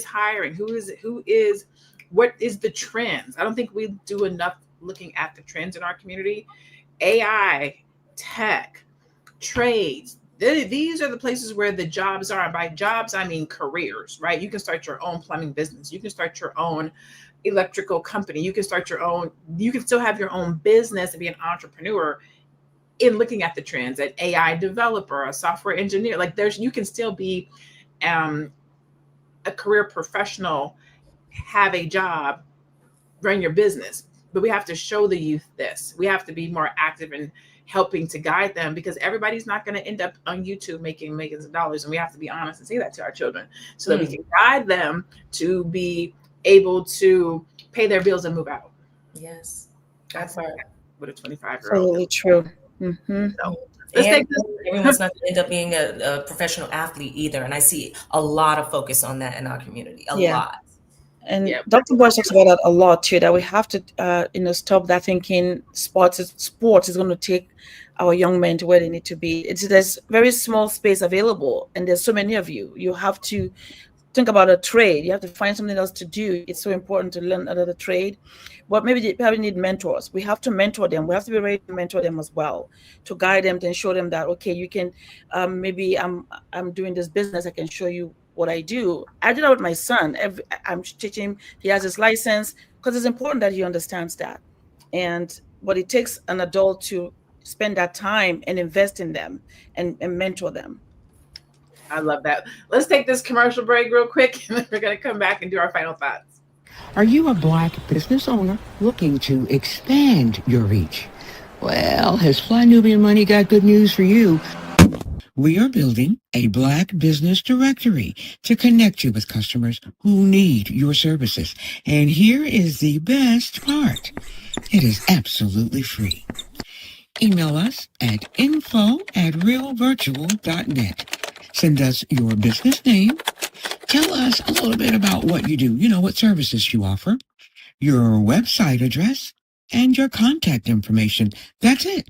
Speaker 1: hiring? What is the trends? I don't think we do enough looking at the trends in our community. AI, tech, trades. These are the places where the jobs are. And by jobs, I mean careers, right? You can start your own plumbing business. You can start your own electrical company. You can start your own, you can still have your own business and be an entrepreneur in looking at the trends, an AI developer, a software engineer. Like you can still be a career professional, have a job, run your business. But we have to show the youth this. We have to be more active in helping to guide them, because everybody's not going to end up on YouTube making millions of dollars. And we have to be honest and say that to our children so that we can guide them to be able to pay their bills and move out.
Speaker 3: Yes.
Speaker 1: That's hard with a 25-year-old.
Speaker 4: Absolutely true. Mm-hmm.
Speaker 3: So, everyone's not going to end up being a professional athlete either. And I see a lot of focus on that in our community. A lot.
Speaker 4: And Dr. Boyce talks about that a lot too, that we have to, stop that thinking sports is going to take our young men to where they need to be. There's very small space available, and there's so many of you. You have to think about a trade. You have to find something else to do. It's so important to learn another trade. But maybe they probably need mentors. We have to mentor them. We have to be ready to mentor them as well, to guide them, to show them that, okay, you can, maybe I'm doing this business. I can show you what I do. I did that with my son. I'm teaching him. He has his license, because it's important that he understands that. But it takes an adult to spend that time and invest in them and mentor them.
Speaker 1: I love that. Let's take this commercial break real quick, and then we're going to come back and do our final thoughts.
Speaker 10: Are you a Black business owner looking to expand your reach? Well, has Fly Nubian Money got good news for you? We are building a Black business directory to connect you with customers who need your services. And here is the best part. It is absolutely free. Email us at info@realvirtual.net. Send us your business name. Tell us a little bit about what you do, what services you offer, your website address, and your contact information. That's it.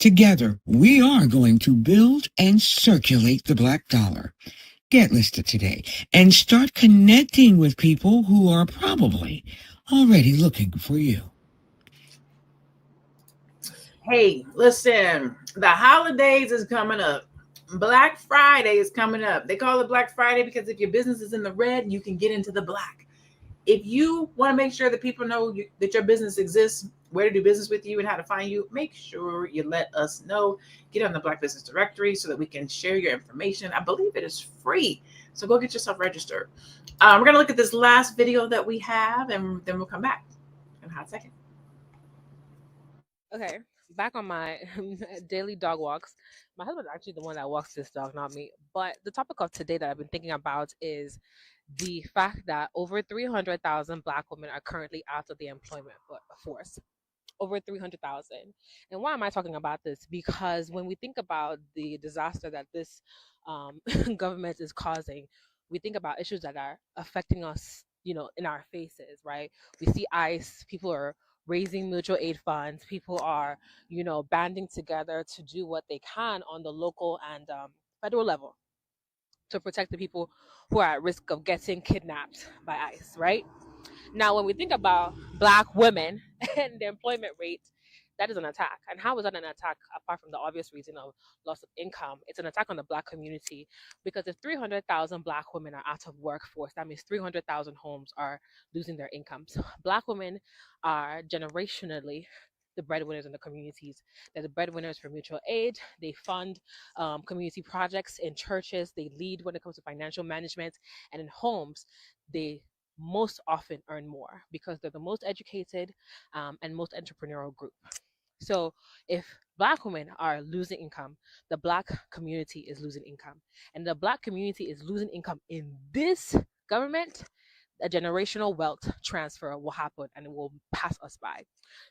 Speaker 10: Together, we are going to build and circulate the Black dollar. Get listed today and start connecting with people who are probably already looking for you.
Speaker 1: Hey, listen, the holidays is coming up. Black Friday is coming up. They call it Black Friday because if your business is in the red, you can get into the black. If you want to make sure that people know that your business exists, where to do business with you and how to find you, make sure you let us know. Get on the Black Business Directory so that we can share your information. I believe it is free. So go get yourself registered. We're going to look at this last video that we have, and then we'll come back in a hot second.
Speaker 11: Okay, back on my daily dog walks. My husband's actually the one that walks this dog, not me. But the topic of today that I've been thinking about is the fact that over 300,000 Black women are currently out of the employment force. Over 300,000. And why am I talking about this? Because when we think about the disaster that this government is causing, we think about issues that are affecting us, in our faces, right? We see ICE, people are raising mutual aid funds, people are, banding together to do what they can on the local and federal level to protect the people who are at risk of getting kidnapped by ICE, right? Now, when we think about Black women and the employment rate, that is an attack. And how is that an attack apart from the obvious reason of loss of income? It's an attack on the Black community because if 300,000 Black women are out of workforce, that means 300,000 homes are losing their incomes. Black women are generationally the breadwinners in the communities. They're the breadwinners for mutual aid. They fund community projects in churches. They lead when it comes to financial management. And in homes, they most often earn more because they're the most educated and most entrepreneurial group. So if Black women are losing income, the Black community is losing income. And the Black community is losing income in this government, a generational wealth transfer will happen and it will pass us by.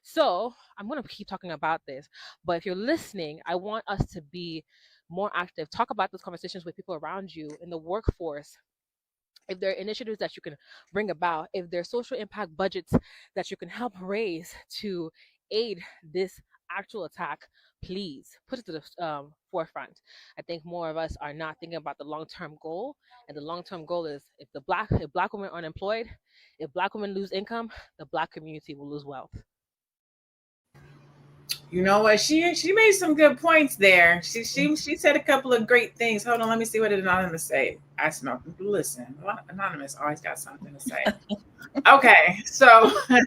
Speaker 11: So I'm going to keep talking about this, but if you're listening, I want us to be more active. Talk about those conversations with people around you in the workforce. If there are initiatives that you can bring about, if there are social impact budgets that you can help raise to aid this actual attack, please put it to the forefront. I think more of us are not thinking about the long-term goal, and the long-term goal is if Black women are unemployed, if Black women lose income, the Black community will lose wealth.
Speaker 1: You know what? She made some good points there. She said a couple of great things. Hold on, let me see what did Anonymous say. I smell. Listen, Anonymous always got something to say. Okay, so I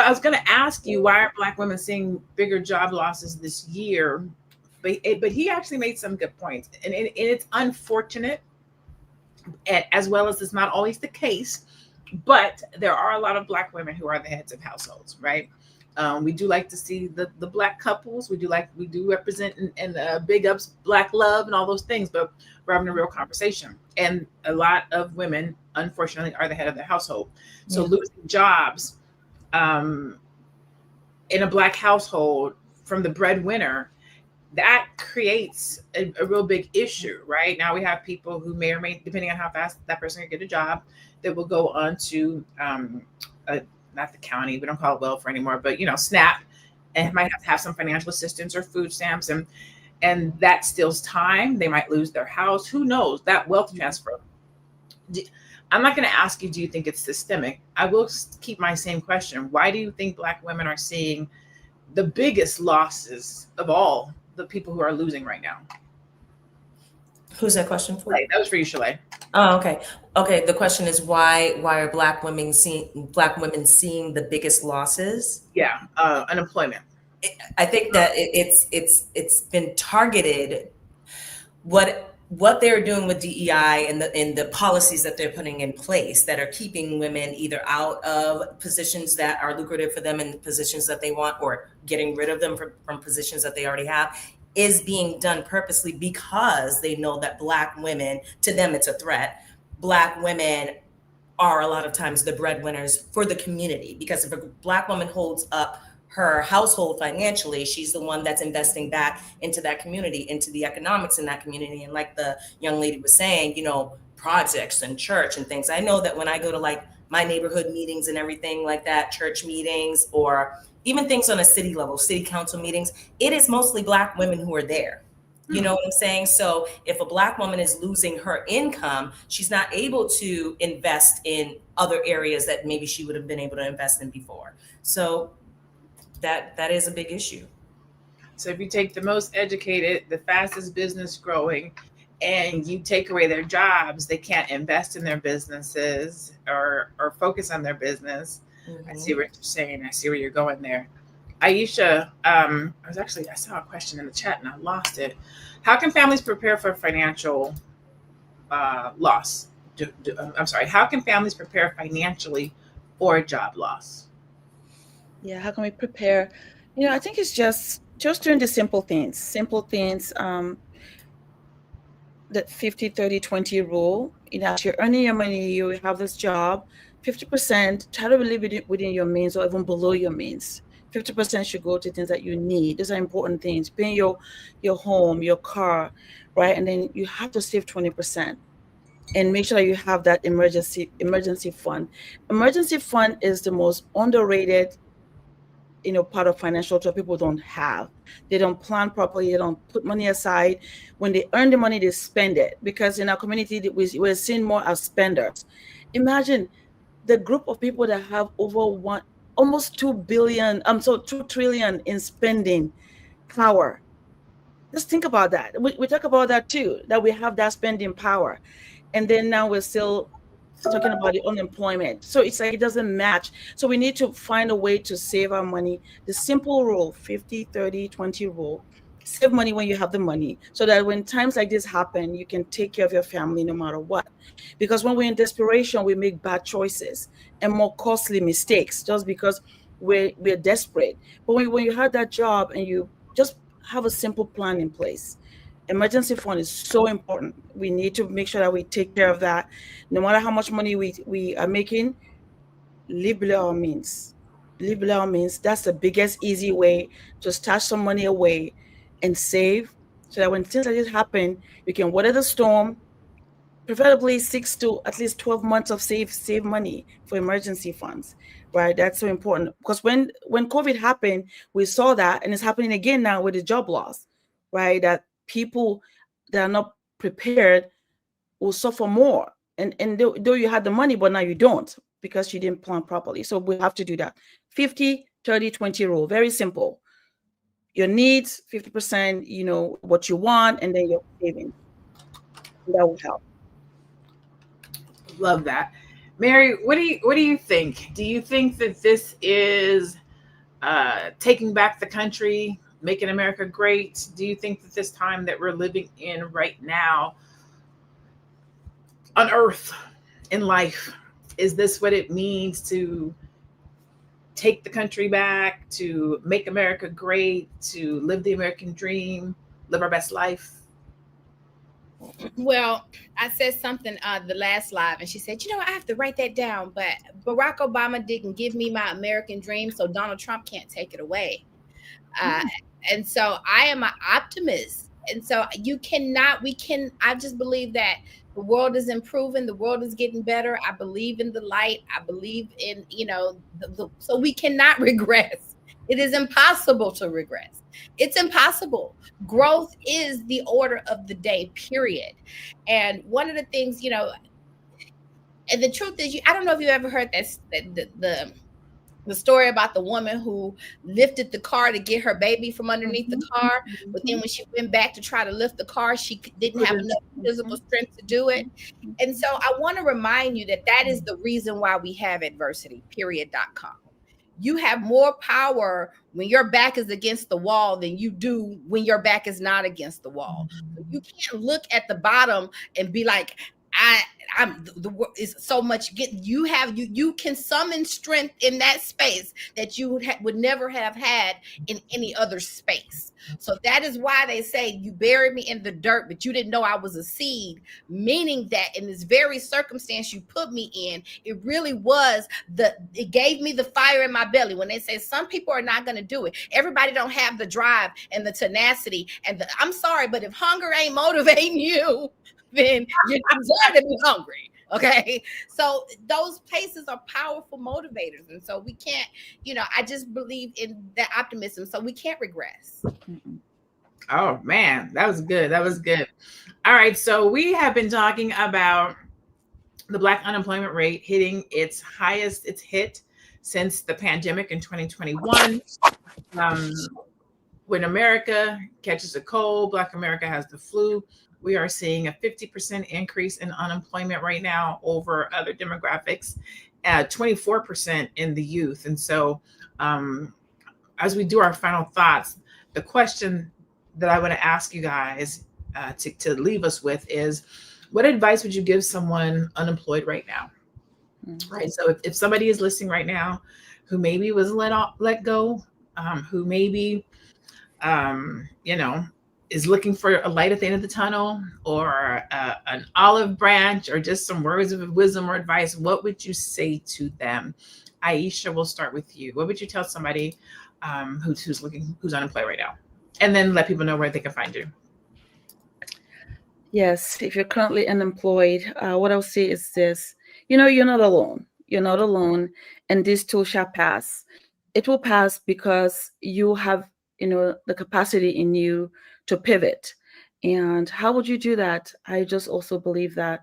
Speaker 1: was going to ask you, why are Black women seeing bigger job losses this year? But he actually made some good points, and it's unfortunate, and as well as it's not always the case. But there are a lot of Black women who are the heads of households, right? We do like to see the Black couples. We do represent and big ups Black love and all those things, but we're having a real conversation. And a lot of women, unfortunately, are the head of their household. So losing jobs in a Black household from the breadwinner, that creates a real big issue, right? Now we have people who may or may, depending on how fast that person can get a job, that will go on to not the county, we don't call it welfare anymore, but SNAP, and might have to have some financial assistance or food stamps, and that steals time. They might lose their house. Who knows? That wealth transfer. I'm not going to ask you, do you think it's systemic? I will keep my same question. Why do you think Black women are seeing the biggest losses of all the people who are losing right now?
Speaker 3: Who's that question for?
Speaker 1: That was for you, Shalay.
Speaker 3: Oh, okay. Okay. The question is why are Black women seeing the biggest losses?
Speaker 1: Yeah, unemployment.
Speaker 3: I think that it's been targeted. What they're doing with DEI and the policies that they're putting in place that are keeping women either out of positions that are lucrative for them and positions that they want, or getting rid of them from positions that they already have, is being done purposely because they know that Black women, to them, it's a threat. Black women are a lot of times the breadwinners for the community, because if a Black woman holds up her household financially, she's the one that's investing back into that community, into the economics in that community. And like the young lady was saying, projects and church and things. I know that when I go to like my neighborhood meetings and everything like that, church meetings, or even things on a city level, city council meetings, it is mostly Black women who are there. You know what I'm saying? So if a Black woman is losing her income, she's not able to invest in other areas that maybe she would have been able to invest in before. So that is a big issue.
Speaker 1: So if you take the most educated, the fastest business growing, and you take away their jobs, they can't invest in their businesses or focus on their business. I see what you're saying. I see where you're going there. Aisha, I saw a question in the chat and I lost it. How can families prepare for financial loss? I'm sorry. How can families prepare financially for job loss?
Speaker 4: Yeah, how can we prepare? I think it's just doing the simple things. That 50-30-20 rule. As you're earning your money, you have this job, 50%, try to live within your means or even below your means. 50% should go to things that you need. Those are important things. Paying your home, your car, right? And then you have to save 20%. And make sure that you have that emergency fund. Emergency fund is the most underrated part of financial job people don't have. They don't plan properly. They don't put money aside. When they earn the money, they spend it, because in our community, we're seen more as spenders. Imagine the group of people that have almost 2 trillion in spending power. Just think about that. We talk about that too, that we have that spending power. And then now we're still talking about the unemployment. So it's like it doesn't match. So we need to find a way to save our money. The simple rule, 50-30-20 rule. Save money when you have the money, so that when times like this happen, you can take care of your family no matter what. Because when we're in desperation, we make bad choices and more costly mistakes just because we're desperate. But when you have that job and you just have a simple plan in place, emergency fund is so important. We need to make sure that we take care of that. No matter how much money we are making, live below our means. Live below our means. That's the biggest, easy way to stash some money away and save, so that when things like this happen, you can weather the storm. Preferably 6 to at least 12 months of save money for emergency funds, right? That's so important, because when COVID happened, we saw that, and it's happening again now with the job loss, right? That people that are not prepared will suffer more. And though you had the money, but now you don't, because you didn't plan properly. So we have to do that. 50-30-20 rule, very simple. Your needs, 50%, what you want, and then your savings. That will help.
Speaker 1: Love that. Mary, what do you think? Do you think that this is taking back the country, making America great? Do you think that this time that we're living in right now on Earth, in life, is this what it means to take the country back, to make America great, to live the American dream, live our best life?
Speaker 5: Well, I said something the last live, and she said, I have to write that down, but Barack Obama didn't give me my American dream, so Donald Trump can't take it away. And so I am an optimist. And so I just believe that the world is improving. The world is getting better. I believe in the light. I believe in, so we cannot regress. It is impossible to regress. It's impossible. Growth is the order of the day, period. And one of the things, and the truth is, I don't know if you ever heard the story about the woman who lifted the car to get her baby from underneath the car. But then when she went back to try to lift the car, she didn't have enough physical strength to do it. And so I want to remind you that is the reason why we have adversity, period.com. You have more power when your back is against the wall than you do when your back is not against the wall. You can't look at the bottom and be like, the is so much. You can summon strength in that space that you would never have had in any other space. So that is why they say you buried me in the dirt, but you didn't know I was a seed, meaning that in this very circumstance you put me in, it really was it gave me the fire in my belly. When they say some people are not going to do it, everybody don't have the drive and the tenacity and I'm sorry, but if hunger ain't motivating you, then you deserve to be hungry. Okay. So those places are powerful motivators. And so we can't, I just believe in that optimism. So we can't regress.
Speaker 1: Oh man, that was good. That was good. All right, so we have been talking about the Black unemployment rate hitting its highest it's hit since the pandemic in 2021. Um, when America catches a cold, Black America has the flu. We are seeing a 50% increase in unemployment right now over other demographics, 24% in the youth. And so, as we do our final thoughts, the question that I want to ask you guys to leave us with is, what advice would you give someone unemployed right now? Right. So if somebody is listening right now who maybe was let go, who maybe is looking for a light at the end of the tunnel, or an olive branch, or just some words of wisdom or advice, what would you say to them? Aisha, we'll start with you. What would you tell somebody who's unemployed right now? And then let people know where they can find you.
Speaker 4: Yes, if you're currently unemployed, what I'll say is this: you're not alone. You're not alone, and this too shall pass. It will pass because you have, the capacity in you to pivot. And how would you do that? I just also believe that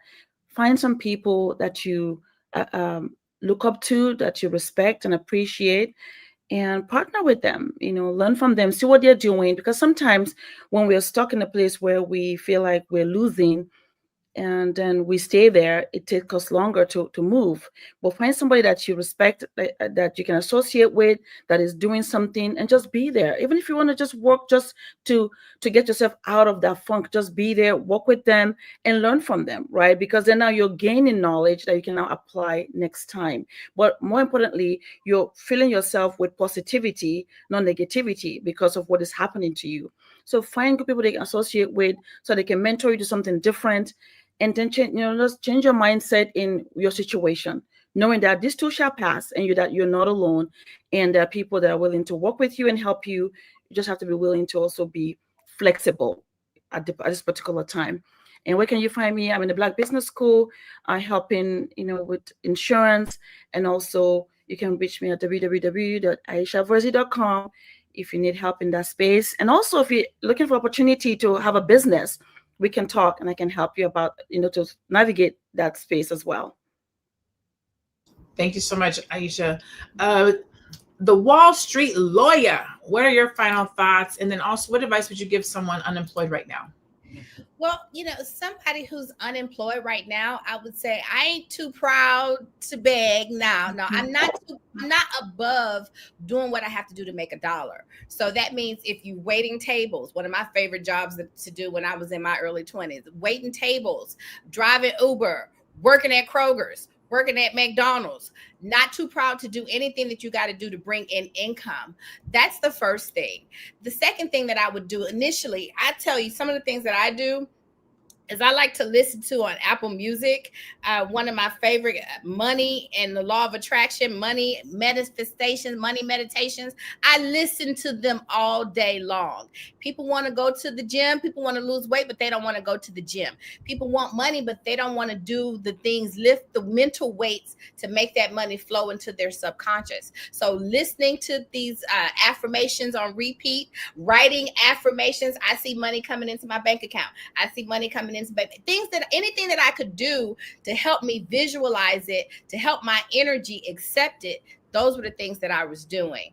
Speaker 4: find some people that you look up to, that you respect and appreciate, and partner with them, learn from them, see what they're doing. Because sometimes when we're stuck in a place where we feel like we're losing, and then we stay there, it takes us longer to move. But find somebody that you respect, that you can associate with, that is doing something, and just be there. Even if you want to just work just to get yourself out of that funk, just be there, work with them, and learn from them, right? Because then now you're gaining knowledge that you can now apply next time. But more importantly, you're filling yourself with positivity, not negativity, because of what is happening to you. So find good people they can associate with, so they can mentor you to something different. And then just change your mindset in your situation, knowing that this too shall pass, and that you're not alone, and there are people that are willing to work with you and help you. You just have to be willing to also be flexible at this particular time. And where can you find me? I'm in the Black Business School. I help in with insurance, and also you can reach me at www.aishaverzi.com if you need help in that space. And also, if you're looking for opportunity to have a business, we can talk, and I can help you about, to navigate that space as well.
Speaker 1: Thank you so much, Aisha. The Wall Street lawyer, what are your final thoughts? And then also, what advice would you give someone unemployed right now?
Speaker 5: Well, somebody who's unemployed right now, I would say I ain't too proud to beg now. No, I'm not above doing what I have to do to make $1. So that means if you waiting tables, one of my favorite jobs to do when I was in my early 20s, waiting tables, driving Uber, working at Kroger's, working at McDonald's, not too proud to do anything that you got to do to bring in income. That's the first thing. The second thing that I would do initially, I tell you, some of the things that I do is I like to listen to on Apple Music. One of my favorite, Money and the Law of Attraction, Money Manifestations, Money Meditations. I listen to them all day long. People want to go to the gym. People want to lose weight, but they don't want to go to the gym. People want money, but they don't want to do the things, lift the mental weights to make that money flow into their subconscious. So listening to these affirmations on repeat, writing affirmations. I see money coming into my bank account. I see money coming into anything that I could do to help me visualize it, to help my energy accept it. Those were the things that I was doing.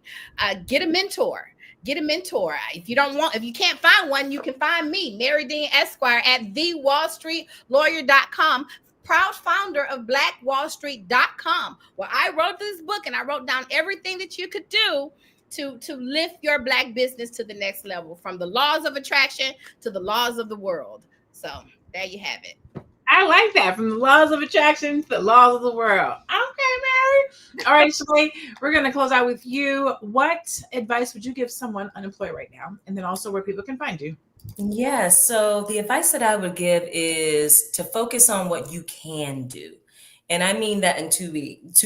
Speaker 5: Get a mentor. If you can't find one, you can find me, Mary Dean Esquire, at thewallstreetlawyer.com. Proud founder of blackwallstreet.com, where I wrote this book and I wrote down everything that you could do to lift your Black business to the next level, from the laws of attraction to the laws of the world. So there you have it.
Speaker 1: I like that. From the laws of attraction to the laws of the world. Okay, Mary. All right, Shelly, we're going to close out with you. What advice would you give someone unemployed right now? And then also where people can find you.
Speaker 3: Yes. So the advice that I would give is to focus on what you can do. And I mean that in two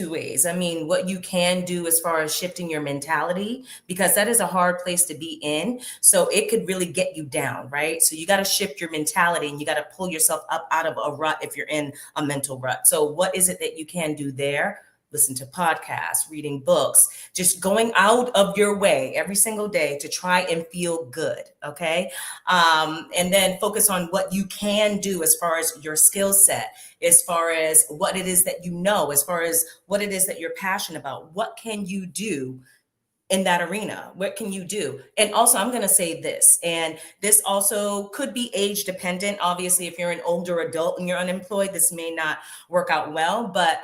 Speaker 3: ways. I mean, what you can do as far as shifting your mentality, because that is a hard place to be in. So it could really get you down, right? So you got to shift your mentality, and you got to pull yourself up out of a rut if you're in a mental rut. So what is it that you can do there? listen to podcasts, reading books, just going out of your way every single day to try and feel good, okay? And then focus on what you can do as far as your skill set, as far as what it is that you know, as far as what it is that you're passionate about. What can you do in that arena? What can you do? And also, I'm going to say this, and this also could be age dependent. Obviously, if you're an older adult and you're unemployed, this may not work out well, but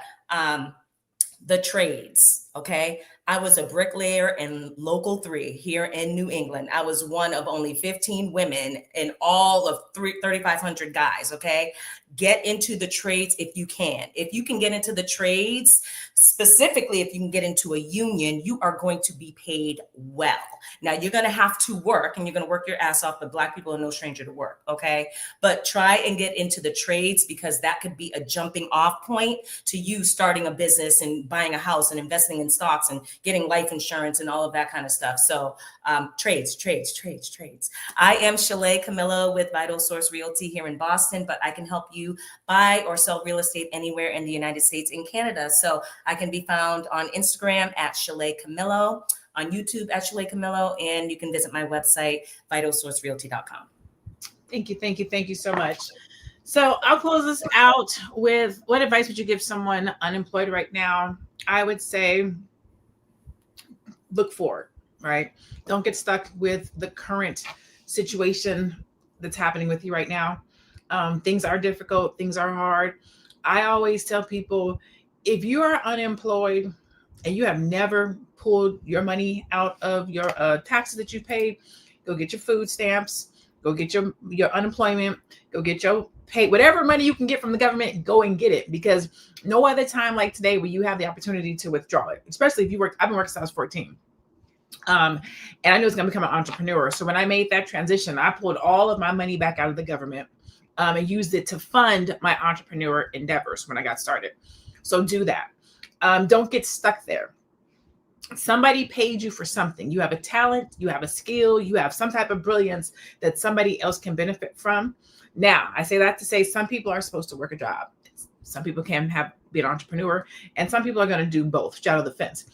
Speaker 3: the trades, okay? I was a bricklayer in Local 3 here in New England. I was one of only 15 women in all of 3,500 guys, okay? Get into the trades if you can. If you can get into the trades, specifically if you can get into a union, you are going to be paid well. Now, you're going to have to work, and you're going to work your ass off, but Black people are no stranger to work, okay? But try and get into the trades, because that could be a jumping off point to you starting a business and buying a house and investing in stocks and getting life insurance and all of that kind of stuff. So trades. I am Shalay Camillo with Vital Source Realty here in Boston, but I can help you buy or sell real estate anywhere in the United States and Canada. So I can be found on Instagram at Shalay Camillo, on YouTube at Shalay Camillo, and you can visit my website, vitalsourcerealty.com.
Speaker 1: Thank you so much. So I'll close this out with, what advice would you give someone unemployed right now? I would say, look forward, right? Don't get stuck with the current situation that's happening with you right now. Things are difficult. Things are hard. I always tell people, if you are unemployed and you have never pulled your money out of your taxes that you paid, go get your food stamps, go get your unemployment, go get your pay, whatever money you can get from the government, go and get it, because no other time like today where you have the opportunity to withdraw it, especially if you work. I've been working since I was 14. And I knew I was going to become an entrepreneur. So when I made that transition, I pulled all of my money back out of the government and used it to fund my entrepreneur endeavors when I got started. So do that. Don't get stuck there. Somebody paid you for something. You have a talent, you have a skill, you have some type of brilliance that somebody else can benefit from. Now, I say that to say some people are supposed to work a job. Some people can be an entrepreneur, and some people are going to do both, straddle the fence.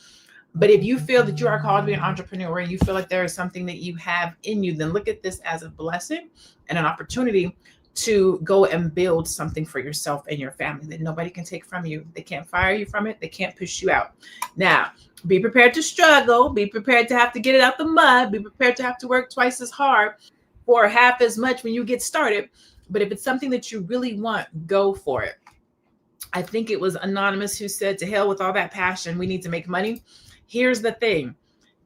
Speaker 1: But if you feel that you are called to be an entrepreneur and you feel like there is something that you have in you, then look at this as a blessing and an opportunity to go and build something for yourself and your family that nobody can take from you. They can't fire you from it. They can't push you out. Now, be prepared to struggle. Be prepared to have to get it out the mud. Be prepared to have to work twice as hard for half as much when you get started. But if it's something that you really want, go for it. I think it was Anonymous who said, to hell with all that passion. We need to make money. Here's the thing.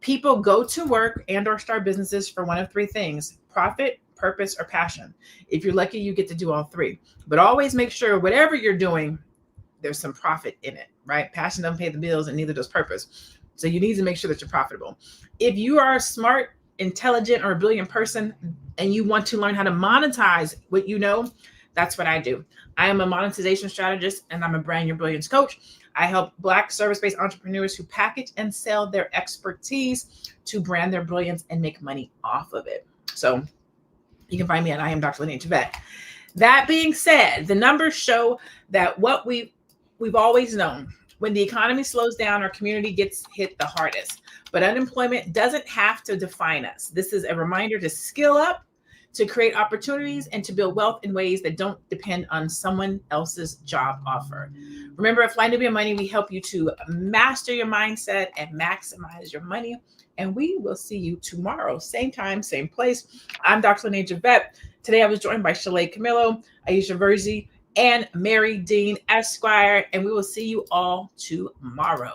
Speaker 1: People go to work and or start businesses for one of three things: profit, purpose, or passion. If you're lucky, you get to do all three. But always make sure whatever you're doing, there's some profit in it, right? Passion doesn't pay the bills, and neither does purpose. So you need to make sure that you're profitable. If you are a smart, intelligent, or a brilliant person and you want to learn how to monetize what you know, that's what I do. I am a monetization strategist, and I'm a brand your brilliance coach. I help Black service-based entrepreneurs who package and sell their expertise to brand their brilliance and make money off of it. So you can find me at I am Dr. Laneige Vet. That being said, the numbers show that what we've always known: when the economy slows down, our community gets hit the hardest. But unemployment doesn't have to define us. This is a reminder to skill up, to create opportunities, and to build wealth in ways that don't depend on someone else's job offer. Remember, at Fly Nubia Money, we help you to master your mindset and maximize your money. And we will see you tomorrow, same time, same place. I'm Dr. Laneige Vet. Today, I was joined by Shalay Camillo, Aisha Verzi, and Mary Dean Esquire. And we will see you all tomorrow.